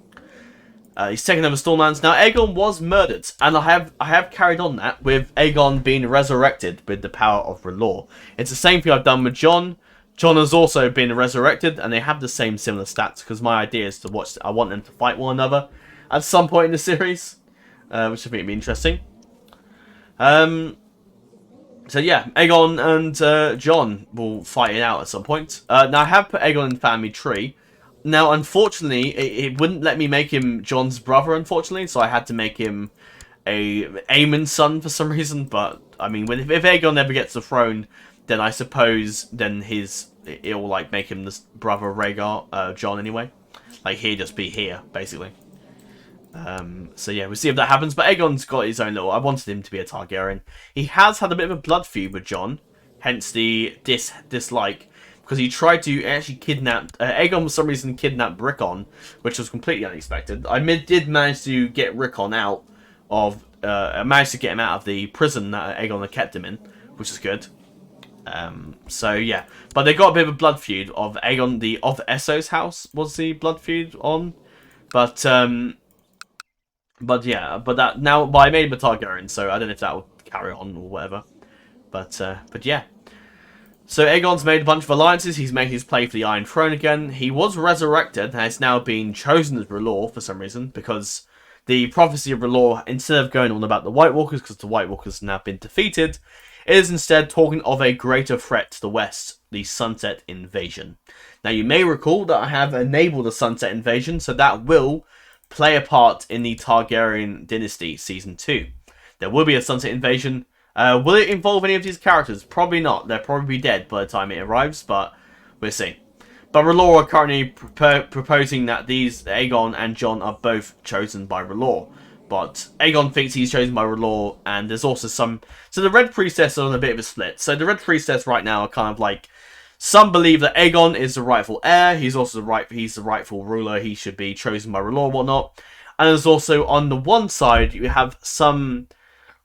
He's taken over Stormlands. Now, Aegon was murdered, and I have carried on that with Aegon being resurrected with the power of R'hllor. It's the same thing I've done with Jon. Jon has also been resurrected, and they have the same similar stats, because my idea is to watch. I want them to fight one another at some point in the series, which I think would be interesting. So yeah, Aegon and Jon will fight it out at some point. Now, I have put Aegon in family tree. Now, unfortunately, it wouldn't let me make him Jon's brother, unfortunately, so I had to make him Aemon's son for some reason. But, I mean, if Aegon ever gets the throne, then I suppose then it'll, like, make him the brother of Rhaegar, Jon anyway. Like, he'll just be here, basically. So yeah, we'll see if that happens. But Aegon's got his own little... I wanted him to be a Targaryen. He has had a bit of a blood feud with Jon, hence the dislike. Because he tried to actually kidnap... Aegon, for some reason, kidnapped Rickon, which was completely unexpected. I did manage to get Rickon out of... I managed to get him out of the prison that Aegon had kept him in, which is good. So, yeah. But they got a bit of a blood feud of Aegon, of Essos house was the blood feud on. But yeah, but I made him a Targaryen, so I don't know if that will carry on or whatever. But yeah. So Aegon's made a bunch of alliances. He's made his play for the Iron Throne again. He was resurrected and has now been chosen as R'hllor for some reason, because the prophecy of R'hllor, instead of going on about the White Walkers, because the White Walkers have now been defeated, is instead talking of a greater threat to the west, the Sunset Invasion. Now, you may recall that I have enabled the Sunset Invasion, so that will play a part in the Targaryen Dynasty Season 2. There will be a Sunset Invasion. Will it involve any of these characters? Probably not. They'll probably be dead by the time it arrives, but we'll see. But R'hllor are currently proposing that Aegon and Jon are both chosen by R'hllor. But Aegon thinks he's chosen by R'hllor, and there's also some... So the Red Priestess are on a bit of a split. So the Red Priestess right now are kind of like... Some believe that Aegon is the rightful heir. He's also he's the rightful ruler. He should be chosen by R'hllor and whatnot. And there's also, on the one side, you have some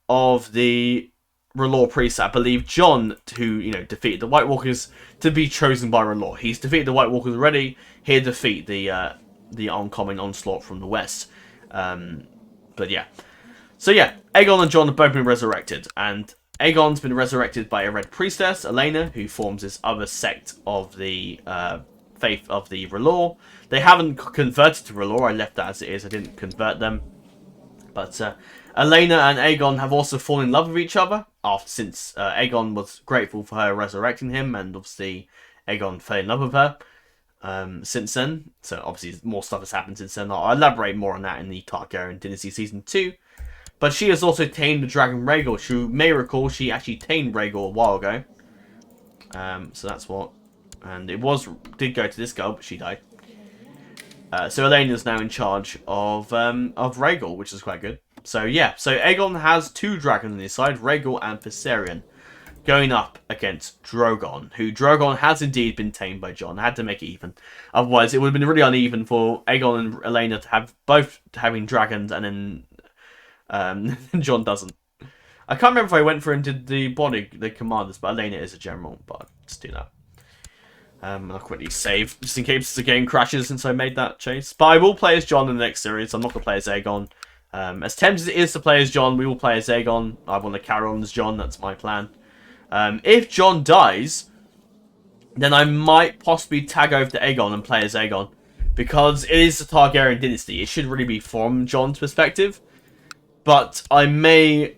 of the R'hllor priests that believe Jon, who, defeated the White Walkers, to be chosen by R'hllor. He's defeated the White Walkers already. He'll defeat the oncoming onslaught from the west. But yeah. So yeah, Aegon and Jon have both been resurrected, and Aegon's been resurrected by a Red Priestess, Elena, who forms this other sect of the faith of the R'hllor. They haven't converted to R'hllor. I left that as it is. I didn't convert them. But Elena and Aegon have also fallen in love with each other since Aegon was grateful for her resurrecting him, and obviously Aegon fell in love with her since then. So obviously more stuff has happened since then. I'll elaborate more on that in the Targaryen Dynasty Season 2. But she has also tamed the dragon Rhaegar, which you may recall she actually tamed Rhaegar a while ago. So that's what... And it did go to this girl, but she died. So Elena's now in charge of Rhaegar, which is quite good. So yeah, so Aegon has 2 dragons on his side, Rhaegar and Viserion, going up against Drogon, who Drogon has indeed been tamed by Jon. I had to make it even. Otherwise, it would have been really uneven for Aegon and Elena to have both having dragons, and then Jon doesn't. I can't remember if I went for and did the commanders, but Elena is a general, but I'll just do that. I'll quickly save, just in case the game crashes since I made that chase. But I will play as Jon in the next series. I'm not going to play as Aegon. As tempted as it is to play as Jon, we will play as Aegon. I want to carry on as Jon. That's my plan. If Jon dies, then I might possibly tag over to Aegon and play as Aegon. Because it is the Targaryen dynasty. It should really be from Jon's perspective. But I may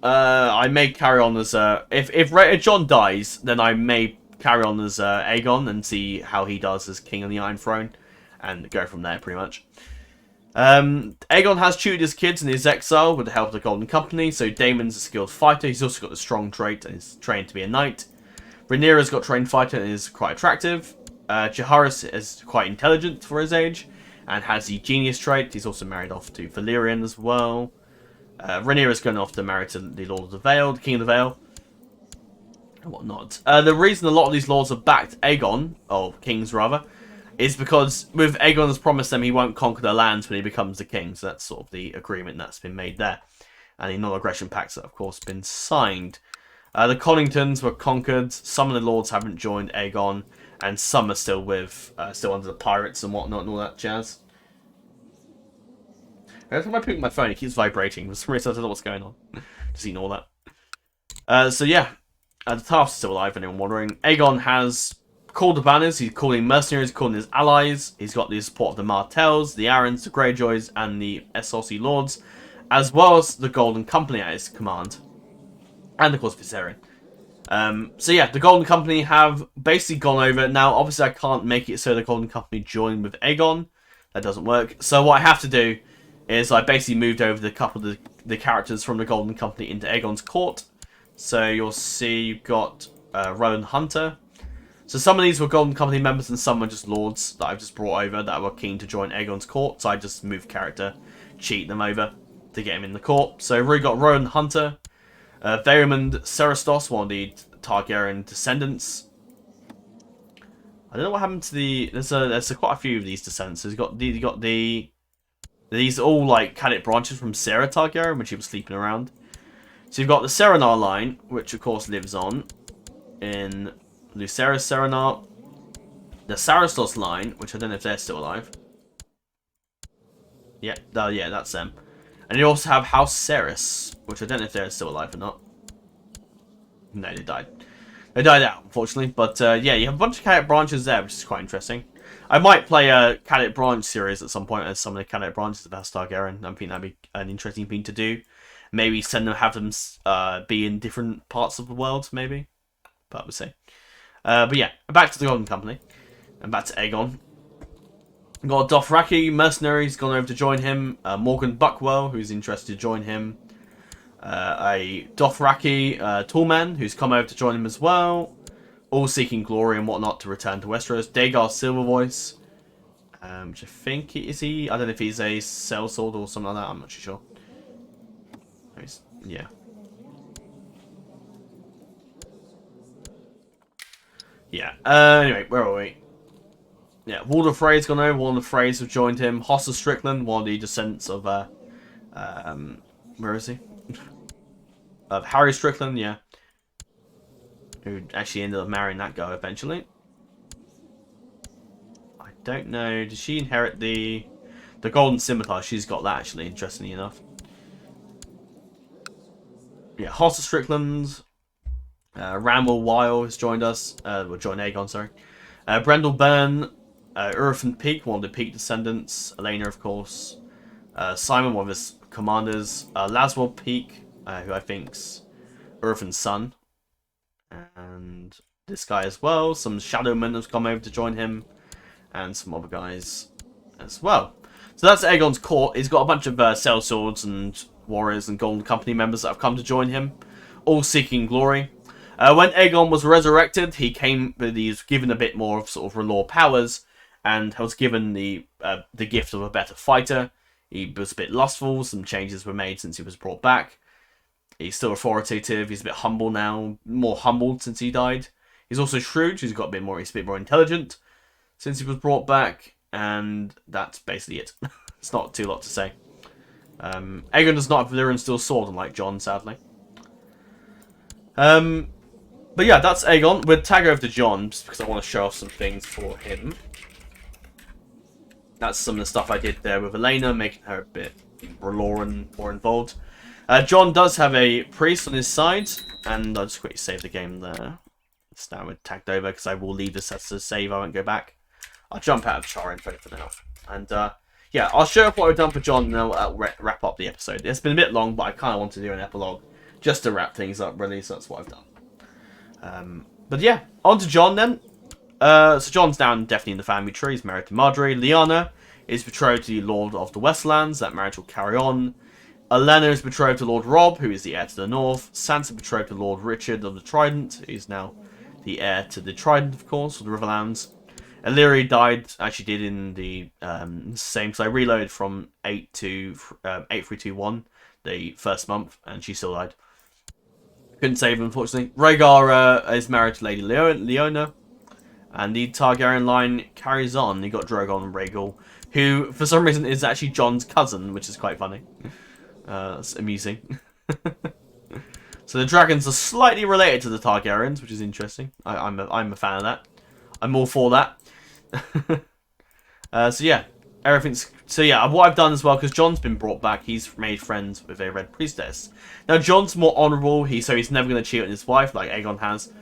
carry on as... If Jon dies, then I may carry on as Aegon and see how he does as King on the Iron Throne, and go from there pretty much. Aegon has tutored his kids in his exile with the help of the Golden Company. So Daemon's a skilled fighter. He's also got the strong trait and is trained to be a knight. Rhaenyra's got trained fighter and is quite attractive. Jaehaerys is quite intelligent for his age and has the genius trait. He's also married off to Valyrian as well. Rhaenyra's going off to marry to the Lord of the Vale, the King of the Vale, and whatnot. The reason a lot of these lords have backed Aegon, or kings rather, is because with Aegon has promised them he won't conquer their lands when he becomes the king. So that's sort of the agreement that's been made there. And the non-aggression pacts that, of course, been signed. The Conningtons were conquered. Some of the lords haven't joined Aegon, and some are still still under the pirates and whatnot and all that jazz. Every time I pick up my phone, it keeps vibrating. For some reason, I don't know what's going on. Just ignore that. So yeah, the Tarth's still alive, anyone wondering. Aegon has called the banners. He's calling mercenaries, calling his allies. He's got the support of the Martells, the Arryns, the Greyjoys, and the Essos lords, as well as the Golden Company at his command. And of course Viserion. So yeah, the Golden Company have basically gone over. Now, obviously I can't make it so the Golden Company join with Aegon. That doesn't work. So what I have to do is I basically moved over the couple of the characters from the Golden Company into Aegon's court. So you'll see you've got Rowan Hunter. So some of these were Golden Company members and some were just lords that I've just brought over that were keen to join Aegon's court. So I just moved character, cheat them over to get him in the court. So we've already got Rowan Hunter, Vaemond Cerastos, one of the Targaryen descendants. I don't know what happened to the... There's quite a few of these descendants. So you've got these all like cadet branches from Sarah Targaryen when she was sleeping around. So you've got the Serenar line, which of course lives on in Lucerys Serenar. The Sarastos line, which I don't know if they're still alive. Yeah, yeah, that's them. And you also have House Cerys, which I don't know if they're still alive or not. No, they died. They died out, unfortunately. But yeah, you have a bunch of cadet branches there, which is quite interesting. I might play a cadet branch series at some point as some of the cadet branches of House Targaryen. I think that'd be an interesting thing to do. Maybe have them be in different parts of the world, maybe. But we'll see. But yeah, back to the Golden Company. And back to Aegon. We've got Dothraki mercenaries gone over to join him. Morgan Buckwell, who's interested to join him. A Dothraki toolman, who's come over to join him as well. All seeking glory and whatnot to return to Westeros. Dagar Silvervoice, which I think is he. I don't know if he's a sellsword or something like that. I'm not too sure. Yeah. Yeah. Anyway, where are we? Yeah, Walder Frey's gone over. One of the Freys have joined him. Hossa Strickland, one of the descendants of where is he? Of Harry Strickland, yeah. Who actually ended up marrying that guy eventually. I don't know. Did she inherit the Golden Scimitar? She's got that actually, interestingly enough. Yeah, Hoss of Strickland. Ramel Weil has joined us. Well, joined Aegon, sorry. Brendel Byrne. Urfin Peak, one of the Peak descendants. Elena, of course. Simon, one of his commanders. Laswell Peak, who I think's Urfin's son. And this guy as well. Some Shadowmen have come over to join him. And some other guys as well. So that's Aegon's court. He's got a bunch of sellswords and warriors and Golden Company members that have come to join him. All seeking glory. When Aegon was resurrected, he's given a bit more of sort of R'hllor powers. And was given the gift of a better fighter. He was a bit lustful. Some changes were made since he was brought back. He's still authoritative. He's a bit humble now. More humbled since he died. He's also shrewd. He's a bit more intelligent since he was brought back. And that's basically it. It's not too lot to say. Aegon does not have Valyrian steel sword, unlike Jon, sadly. But yeah, that's Aegon. We'll tag over to Jon, just because I want to show off some things for him. That's some of the stuff I did there with Elena, making her a bit R'hllor more involved. Jon does have a priest on his side, and I'll just quickly save the game there. It's now tagged over, because I will leave this as a save, I won't go back. I'll jump out of char info for now. And yeah, I'll show up what I've done for Jon, and then I'll wrap up the episode. It's been a bit long, but I kind of want to do an epilogue, just to wrap things up, really, so that's what I've done. But yeah, on to Jon then. So Jon's down definitely in the family tree. He's married to Marjorie. Lyanna is betrothed to the Lord of the Westerlands. That marriage will carry on. Olenna is betrothed to Lord Robb, who is the heir to the north. Sansa betrothed to Lord Richard of the Trident, who is now the heir to the Trident, of course, of the Riverlands. Illyri died, as she did in the same, so I reloaded from 8321, the first month, and she still died. Couldn't save him, unfortunately. Rhaegar is married to Lady Leona. And the Targaryen line carries on. You got Drogon and Rhaegal, who, for some reason, is actually Jon's cousin, which is quite funny. That's amusing. So the dragons are slightly related to the Targaryens, which is interesting. I'm a fan of that. I'm all for that. So yeah, everything's... So yeah, what I've done as well, because Jon's been brought back, he's made friends with a Red Priestess. Now, Jon's more honourable, so he's never going to cheat on his wife, like Aegon has.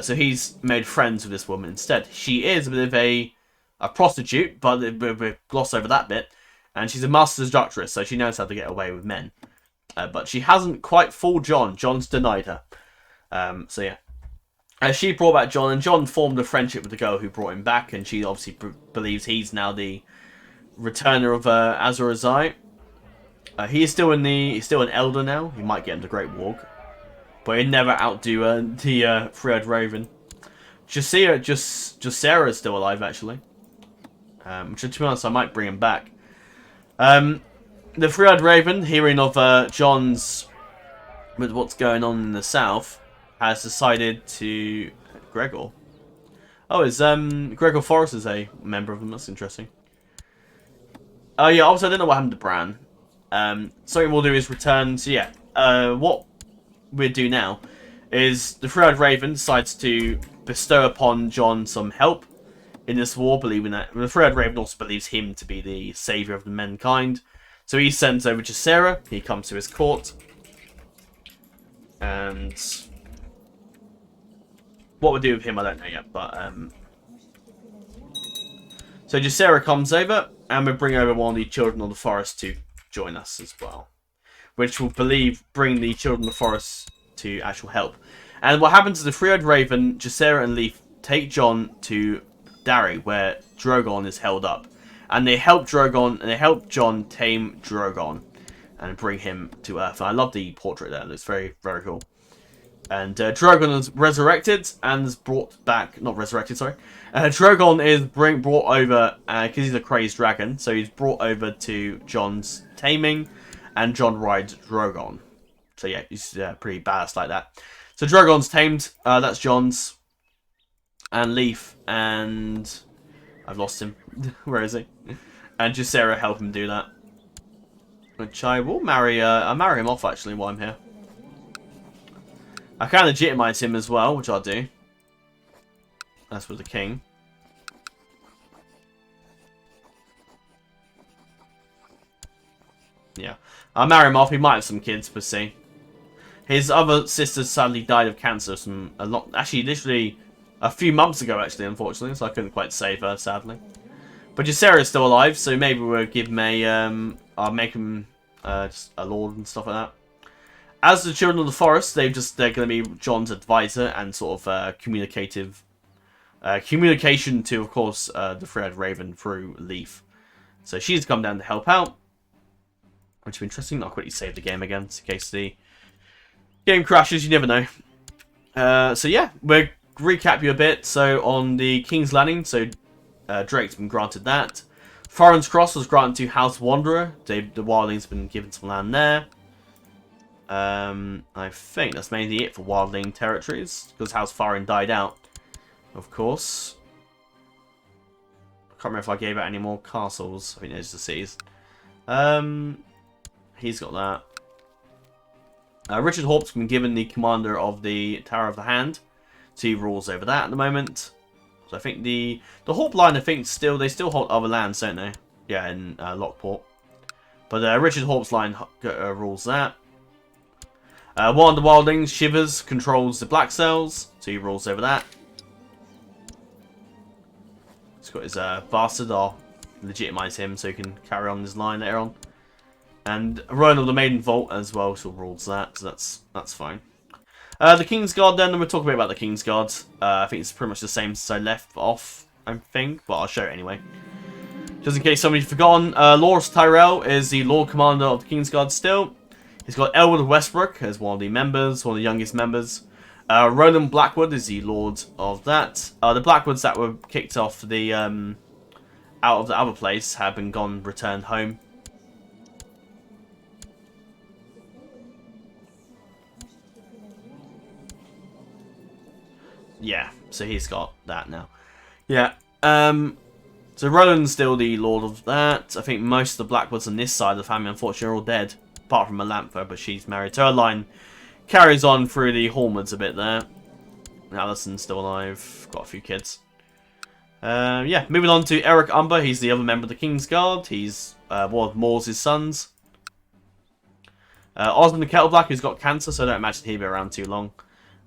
So he's made friends with this woman instead. She is a bit of a prostitute, but we gloss over that bit. And she's a master seductress, so she knows how to get away with men. But she hasn't quite fooled Jon. Jon's denied her. So yeah. She brought back Jon, and Jon formed a friendship with the girl who brought him back, and she obviously believes he's now the returner of Azor Ahai. He's still an elder now. He might get into Great Warg. But he'd never outdo the Three-Eyed Raven. Jacaera is still alive, actually. Which, to be honest, I might bring him back. The Three-Eyed Raven, hearing of Jon's... with what's going on in the south, has decided to... Gregor? Oh, Gregor Forrest is a member of them. That's interesting. Oh, yeah, also, I don't know what happened to Bran. Something we'll do is return... So, yeah. What we'll do now is the Three-Eyed Raven decides to bestow upon Jon some help in this war, believing that the Three-Eyed Raven also believes him to be the saviour of the mankind. So he sends over Jacaera. He comes to his court. And what we'll do with him, I don't know yet. But so Jacaera comes over, and we bring over one of the Children of the Forest to join us as well, which will bring the Children of the Forest to actual help. And what happens is the Three-Eyed Raven, Jacaera, and Leaf take Jon to Darry, where Drogon is held up. And they help Jon tame Drogon and bring him to Earth. And I love the portrait there. It looks very, very cool. And Drogon is resurrected and is brought back... Not resurrected, sorry. Drogon is brought over because he's a crazed dragon. So he's brought over to Jon's taming. And Jon rides Drogon. So yeah, he's pretty badass like that. So Drogon's tamed. That's Jon's. And Leaf. And I've lost him. Where is he? And Jacaera help him do that. Which I will marry. I'll marry him off actually while I'm here. I can legitimize him as well, which I'll do. That's with the king. Yeah. I'll marry him off. He might have some kids, but see. His other sister sadly died of cancer literally a few months ago, actually, unfortunately, so I couldn't quite save her, sadly. But Jacaera is still alive, so maybe we'll give him I'll make him just a lord and stuff like that. As the Children of the Forest, they're going to be Jon's advisor and sort of communication to, of course, the Three-Eyed Raven through Leaf. So she's come down to help out, which will be interesting. I'll quickly save the game again, in case the game crashes. You never know. So yeah, we'll recap you a bit. So on the King's Landing, so Drake's been granted that. Thorin's Cross was granted to House Wanderer. The wildling's been given some land there. I think that's mainly it for wildling territories, because House Thorin died out, of course. I can't remember if I gave out any more castles. I think there's the cities. He's got that. Richard Hawke's been given the commander of the Tower of the Hand, so he rules over that at the moment. So I think the Hawke line, I think they still hold other lands, don't they? Yeah, in Lockport. But Richard Hawke's line rules that. One of the wildlings, Shivers, controls the Black Cells, so he rules over that. He's got his bastard. I'll legitimize him so he can carry on his line later on. And Rowan of the Maiden Vault as well, so rules that, so that's fine. The Kingsguard then, we'll talk a bit about the Kingsguard. I think it's pretty much the same as I left off, I think, but I'll show it anyway. Just in case somebody's forgotten, Loras Tyrell is the Lord Commander of the Kingsguard still. He's got Elwood of Westbrook as one of the members, one of the youngest members. Roland Blackwood is the Lord of that. The Blackwoods that were kicked off the out of the other place have been returned home. Yeah, so he's got that now. Yeah, so Roland's still the Lord of that. I think most of the Blackwoods on this side of the family, unfortunately, are all dead. Apart from Melantha, but she's married. So her line carries on through the Hornwoods a bit there. Alison's still alive. Got a few kids. Yeah, moving on to Eric Umber. He's the other member of the Kingsguard. He's one of Moore's sons. Osmond the Kettleblack, who's got cancer, so I don't imagine he'll be around too long.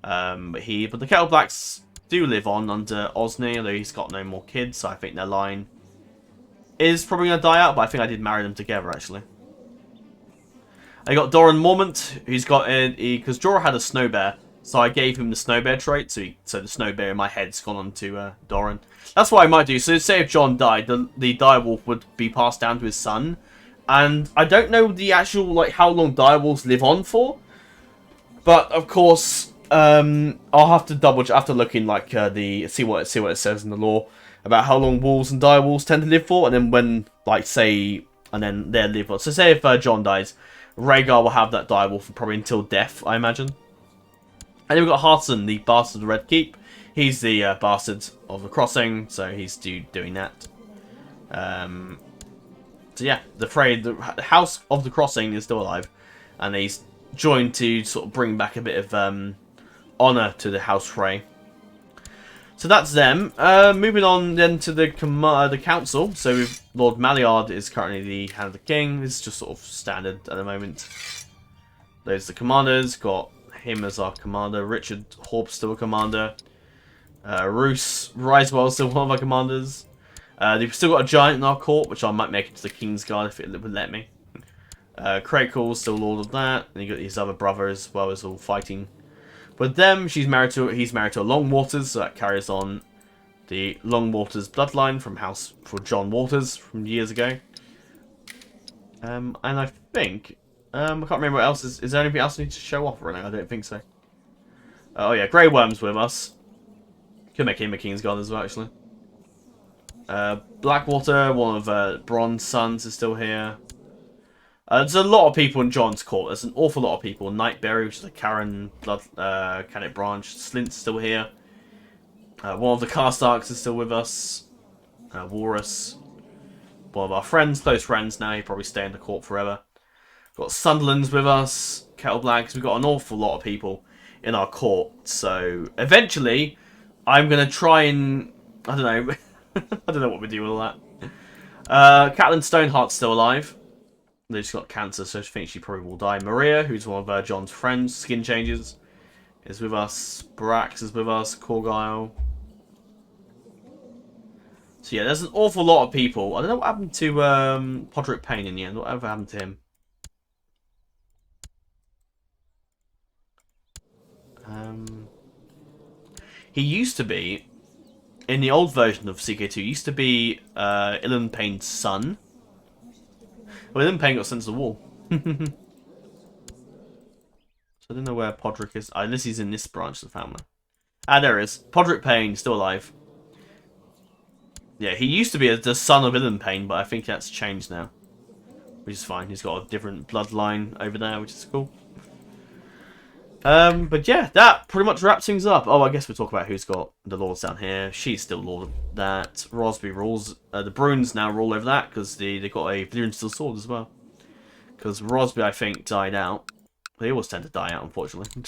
But the Kettleblacks do live on under Osney, although he's got no more kids, so I think their line is probably going to die out, but I think I did marry them together, actually. I got Doran Mormont, who's got because Jorah had a snow bear, so I gave him the snow bear trait, so the snow bear in my head's gone on to Doran. That's what I might do. So say if Jon died, the direwolf would be passed down to his son, and I don't know the actual how long direwolves live on for, but of course I'll have to look in see what it says in the law about how long wolves and direwolves tend to live for, and then when and then they'll live on. So say if Jon dies, Rhaegar will have that direwolf for probably until death, I imagine. And then we've got Hearthson, the Bastard of the Red Keep. He's the Bastard of the Crossing, so he's doing that. So yeah, the House of the Crossing is still alive, and he's joined to sort of bring back a bit of honour to the House Frey. So that's them. Moving on then to the council. So Lord Maillard is currently the Hand of the King. This is just sort of standard at the moment. There's the commanders. Got him as our commander. Richard Horp's still a commander. Roose Risewell still one of our commanders. They've still got a giant in our court, which I might make into the Kingsguard if it would let me. Craig Hall's still Lord of that. And you got his other brother as well as all fighting. With them, he's married to a Longwaters, so that carries on the Longwaters bloodline for John Waters from years ago. And I think I can't remember what else is there anything else I need to show off right now? I don't think so. Oh yeah, Grey Worm's with us. Could make him a Kingsguard as well, actually. Blackwater, one of Bronn's sons, is still here. There's a lot of people in Jon's court. There's an awful lot of people. Nightberry, which is a Karen Cadet branch. Slint's still here. One of the Karstarks is still with us. Warus. One of our close friends now. He'll probably stay in the court forever. Got Sunderland's with us. Kettleblacks. We've got an awful lot of people in our court. So eventually, I'm going to try and... I don't know. I don't know what we do with all that. Catelyn Stoneheart's still alive. They just got cancer, so I think she probably will die. Maria, who's one of Jon's friends, skin changes, is with us. Brax is with us. Corgyle. So yeah, there's an awful lot of people. I don't know what happened to Podrick Payne in the end. Whatever happened to him? He used to be, in the old version of CK2, he used to be Ilyn Payne's son. Well, Ilyn Payne got sent to the wall. So I don't know where Podrick is. Unless he's in this branch of the family. Ah, there he is. Podrick Payne, still alive. Yeah, he used to be the son of Ilyn Payne, but I think that's changed now. Which is fine. He's got a different bloodline over there, which is cool. But yeah, that pretty much wraps things up. Oh, I guess we'll talk about who's got the lords down here. She's still lord of that. Rosby rules. The Bruins now rule over that because they got a Valyrian steel sword as well. Because Rosby, I think, died out. They always tend to die out, unfortunately.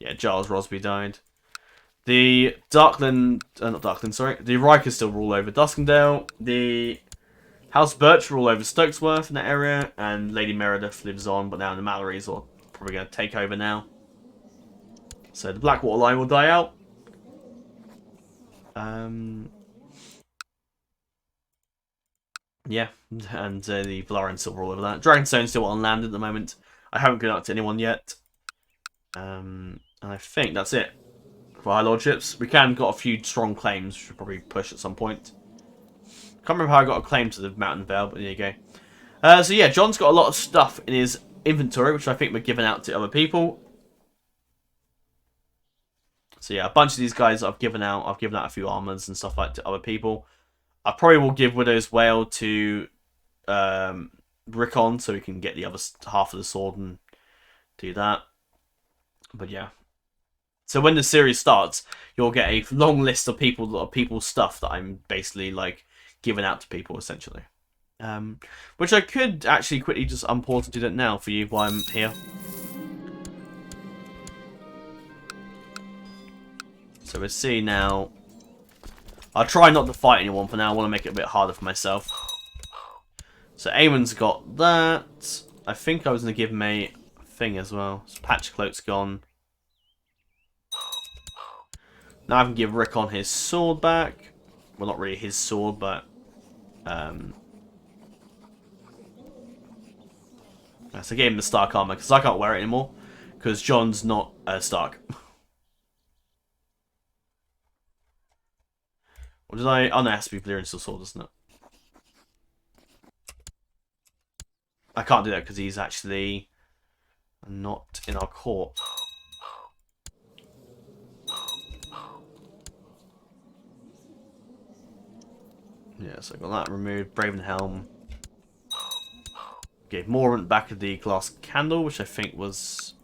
Yeah, Giles Rosby died. The Darkland, not Darkland, sorry. The Rikers still rule over Duskendale. The House Birch rule over Stokesworth in that area, and Lady Meredith lives on, but now the Mallorys are probably going to take over now. So the Blackwater line will die out. Yeah, and the Valarian still rule over that. Dragonstone's still on land at the moment. I haven't gone up to anyone yet. And I think that's it for High Lordships. We can got a few strong claims, which we'll probably push at some point. Can't remember how I got a claim to the Mountain Vale, but there you go. So yeah, Jon's got a lot of stuff in his inventory, which I think we're giving out to other people. So yeah, a bunch of these guys I've given out a few armors and stuff like to other people. I probably will give Widow's Wail to Rickon so he can get the other half of the sword and do that. But yeah. So when the series starts, you'll get a long list of people's stuff that I'm basically like giving out to people essentially. Which I could actually quickly just unpause and do that now for you while I'm here. So we'll see now. I'll try not to fight anyone for now. I want to make it a bit harder for myself. So Aemon's got that. I think I was going to give him a thing as well. So Patch Cloak's gone. Now I can give Rickon his sword back. Well, not really his sword, but... so I gave him the Stark armor, because I can't wear it anymore. Because Jon's not Stark. Or did I... Oh no, it has to be Valyrian steel sword, doesn't it? I can't do that because he's actually not in our court. Yeah, so I got that removed. Bravenhelm. Gave Morant back the glass candle, which I think was...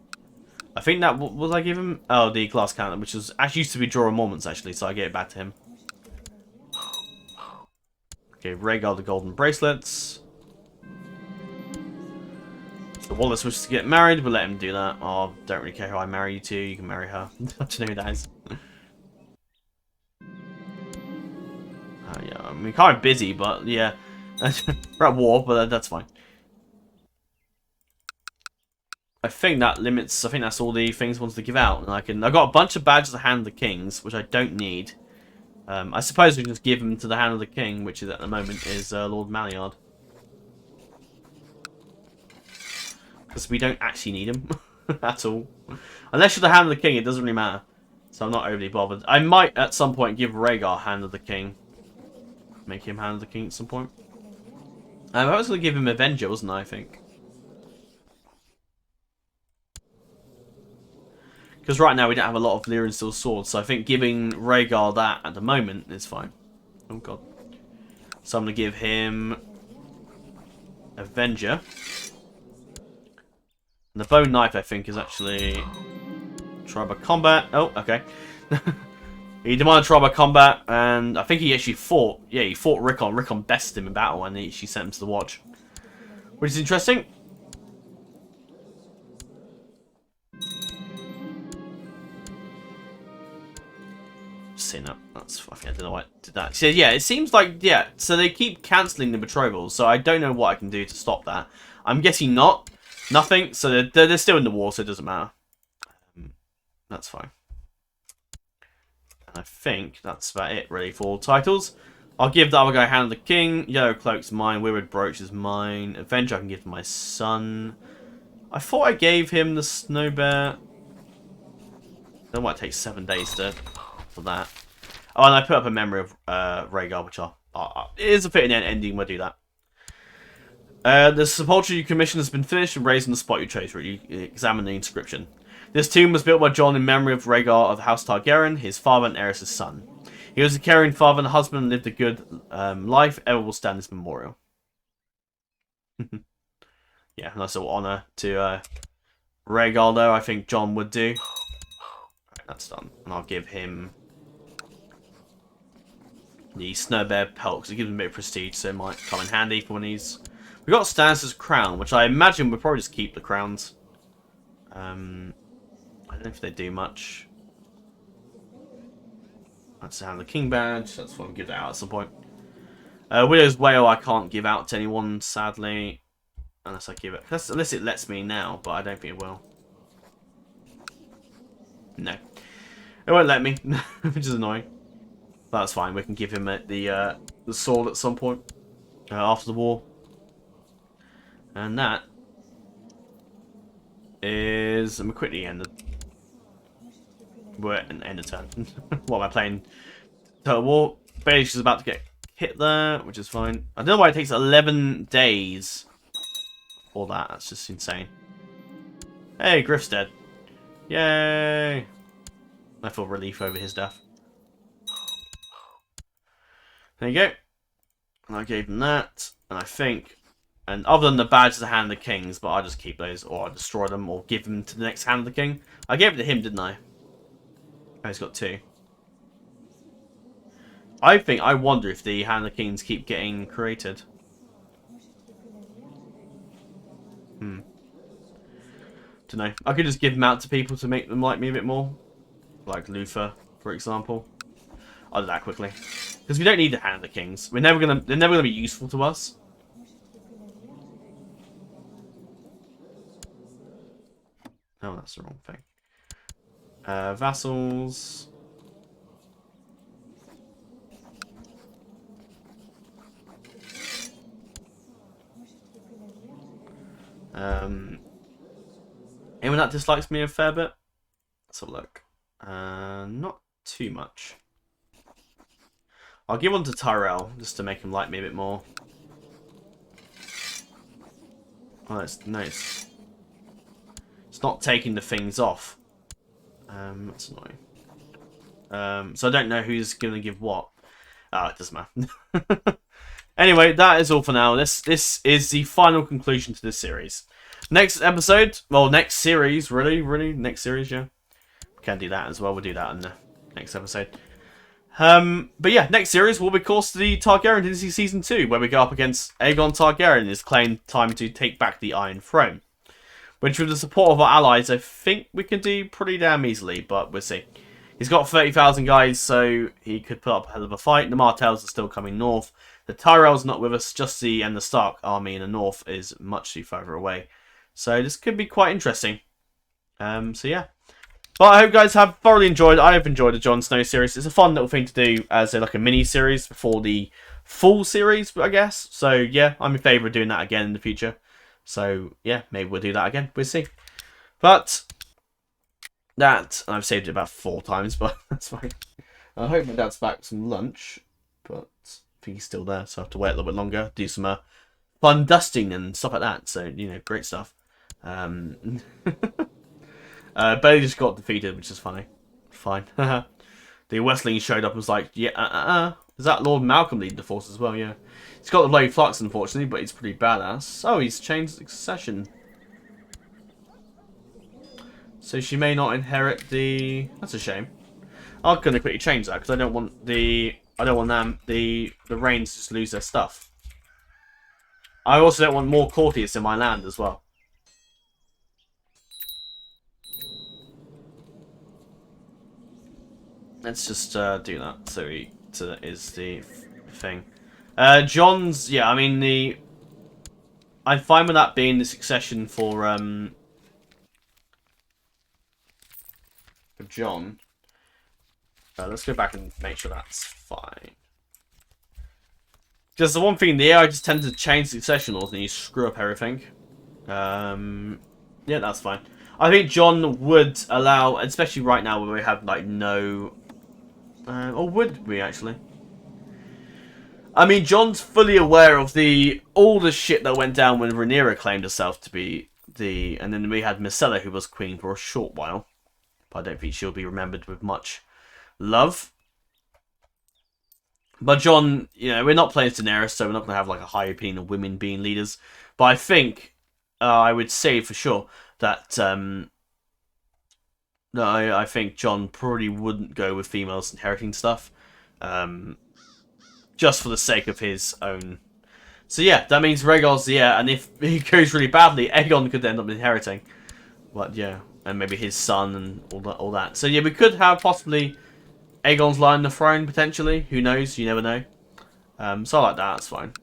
I think that... Was I give him? Oh, the glass candle, which was actually used to be Jorah Mormont's, actually, so I gave it back to him. Gave Rhaegar the golden bracelets. The Wallace wishes to get married, we'll let him do that. Oh, don't really care who I marry you to, you can marry her. I don't know who that is. Yeah, I mean, kind of busy, but yeah. We're at war, but that's fine. I think that limits, I think that's all the things I wanted to give out. And I got a bunch of badges to Hand of the Kings, which I don't need. I suppose we can just give them to the Hand of the King, which is at the moment is Lord Malyard. Because we don't actually need him at all. Unless you're the Hand of the King, it doesn't really matter. So I'm not overly bothered. I might at some point give Rhaegar Hand of the King. Make him Hand of the King at some point. I was going to give him Avenger, wasn't I think? Because right now we don't have a lot of Valyrian steel swords, so I think giving Rhaegar that at the moment is fine. Oh god. So I'm going to give him Avenger. And the bone knife I think is actually try by combat. Oh, okay. He demanded trial by combat, and I think he actually fought. Yeah, he fought Rickon. Rickon bested him in battle, and she sent him to the Watch, which is interesting. seen that. That's, I don't know why I did that. So yeah, it seems like, yeah, so they keep cancelling the betrothals, so I don't know what I can do to stop that. I'm guessing not. Nothing, so they're still in the war, so it doesn't matter. That's fine. And I think that's about it, really, for all titles. I'll give the other guy Hand of the King. Yellow Cloak's mine. Weirwood Brooch is mine. Avenge I can give to my son. I thought I gave him the Snow Bear. That might take 7 days for that. Oh, and I put up a memory of Rhaegar, which it is a fitting ending. We'll do that. The Sepulchre Commission has been finished and raised on the spot you chose. Really, examine the inscription. This tomb was built by Jon in memory of Rhaegar of House Targaryen, his father and heiress's son. He was a caring father and husband and lived a good life. Ever will stand this memorial. Yeah, nice little honour to Rhaegar, though. I think Jon would do. Right, that's done. And I'll give him the Snow Bear pelt, because it gives him a bit of prestige, so it might come in handy for when he's... We've got Stannis' crown, which I imagine we'll probably just keep the crowns. I don't know if they do much. That's the Hand of the King badge. That's what I'll give that out at some point. Widow's Wail I can't give out to anyone, sadly. Unless I give it... Unless it lets me now, but I don't think it will. No. It won't let me, which is annoying. But that's fine. We can give him the sword at some point after the war. And that is... I'm quickly ended. We're at an end of turn. What am I playing? Total War. Baelish is about to get hit there, which is fine. I don't know why it takes 11 days for that. That's just insane. Hey, Griff's dead. Yay! I feel relief over his death. There you go. And I gave him that. And I think... And other than the badge, the Hand of the Kings, but I just keep those, or I destroy them, or give them to the next Hand of the King. I gave it to him, didn't I? Oh, he's got 2. I wonder if the Hand of the Kings keep getting created. Don't know. I could just give them out to people to make them like me a bit more. Like Luther, for example. I'll do that quickly. Because we don't need the Hand of the Kings. They're never gonna be useful to us. Oh, that's the wrong thing. Vassals. Anyone that dislikes me a fair bit? Let's have a look. Not too much. I'll give one to Tyrell, just to make him like me a bit more. Oh, that's nice. It's not taking the things off. That's annoying. So I don't know who's going to give what. Oh, it doesn't matter. Anyway, that is all for now. This is the final conclusion to this series. Next episode, well, next series, really, next series, yeah. We can do that as well. We'll do that in the next episode. But yeah, next series will be, of course, the Targaryen Dynasty Season 2, where we go up against Aegon Targaryen and his claimed time to take back the Iron Throne. Which, with the support of our allies, I think we can do pretty damn easily, but we'll see. He's got 30,000 guys, so he could put up a hell of a fight. The Martells are still coming north. The Tyrell's not with us, just the Stark army in the north is much too further away. So this could be quite interesting. So yeah. But I hope you guys have thoroughly enjoyed. I have enjoyed the Jon Snow series. It's a fun little thing to do as like a mini-series before the full series, I guess. So yeah, I'm in favour of doing that again in the future. So yeah, maybe we'll do that again. We'll see. But that, I've saved it about 4 times, but that's fine. I hope my dad's back with some lunch, but I think he's still there, so I have to wait a little bit longer, do some fun dusting and stuff like that. So, you know, great stuff. Bailey just got defeated, which is funny. Fine. The Westerling showed up and was like, yeah, Is that Lord Malcolm leading the force as well? Yeah. He's got the bloody flux, unfortunately, but he's pretty badass. Oh, he's changed succession. So she may not inherit the... That's a shame. I'm gonna quickly change that because I don't want the Reigns to just lose their stuff. I also don't want more courtiers in my land as well. Let's just do that. So that is the thing. Jon's, yeah, I mean I'm fine with that being the succession for Jon. Let's go back and make sure that's fine. Just the one thing, the AI just tends to change succession laws and you screw up everything. Yeah, that's fine. I think Jon would allow, especially right now where we have like no, or would we actually? I mean, Jon's fully aware of all the shit that went down when Rhaenyra claimed herself to be and then we had Myrcella who was queen for a short while, but I don't think she'll be remembered with much love. But Jon, you know, we're not playing Daenerys, so we're not going to have like a high opinion of women being leaders. But I think, I would say for sure that, no, I think Jon probably wouldn't go with females inheriting stuff, just for the sake of his own. So yeah, that means Rhaegar's, yeah, and if he goes really badly, Aegon could end up inheriting. But yeah, and maybe his son and all that. So yeah, we could have possibly Aegon's line on the throne, potentially. Who knows? You never know. So I like that. That's fine.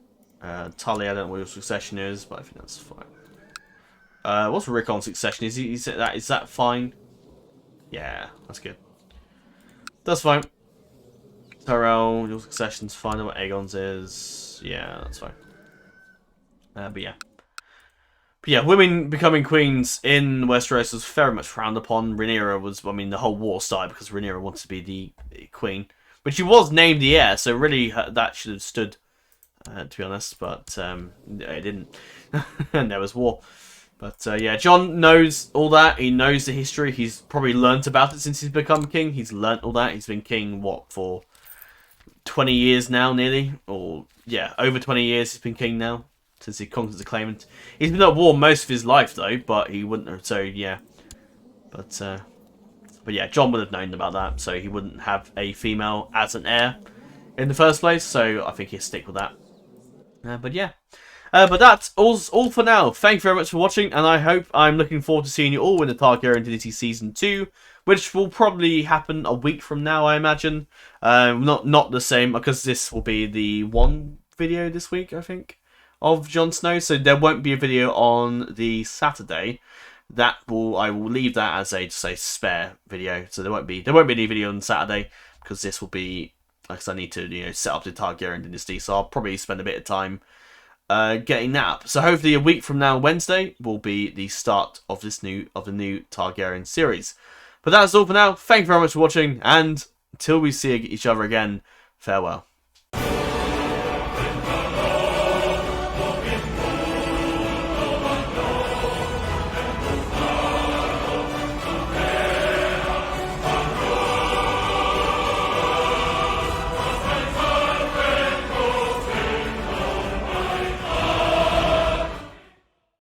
Tully, I don't know what your succession is, but I think that's fine. What's Rickon's succession? Is that fine? Yeah, that's good. That's fine. Tyrell, your succession's fine. I know what Aegon's is. Yeah, that's fine. But yeah, women becoming queens in Westeros was very much frowned upon. Rhaenyra was, I mean, the whole war started because Rhaenyra wanted to be the queen. But she was named the heir, so really that should have stood, to be honest. But it didn't. And there was war. But yeah, Jon knows all that. He knows the history. He's probably learnt about it since he's become king. He's learnt all that. He's been king, what, for 20 years now, nearly? Or, yeah, over 20 years he's been king now. Since he conquered the claimant. He's been at war most of his life, though, but he wouldn't have, so, yeah. But yeah, Jon would have known about that, so he wouldn't have a female as an heir in the first place, so I think he'll stick with that. But yeah. But that's all for now. Thank you very much for watching, and I'm looking forward to seeing you all in the Targaryen Dynasty Season 2, which will probably happen a week from now, I imagine. Not the same, because this will be the one video this week, I think, of Jon Snow, so there won't be a video on the Saturday. I will leave that as a spare video, so there won't be any video on Saturday because this will be, because I need to set up the Targaryen Dynasty, so I'll probably spend a bit of time getting that up. So hopefully a week from now, Wednesday, will be the start of the new Targaryen series. But that's all for now. Thank you very much for watching, and until we see each other again, farewell.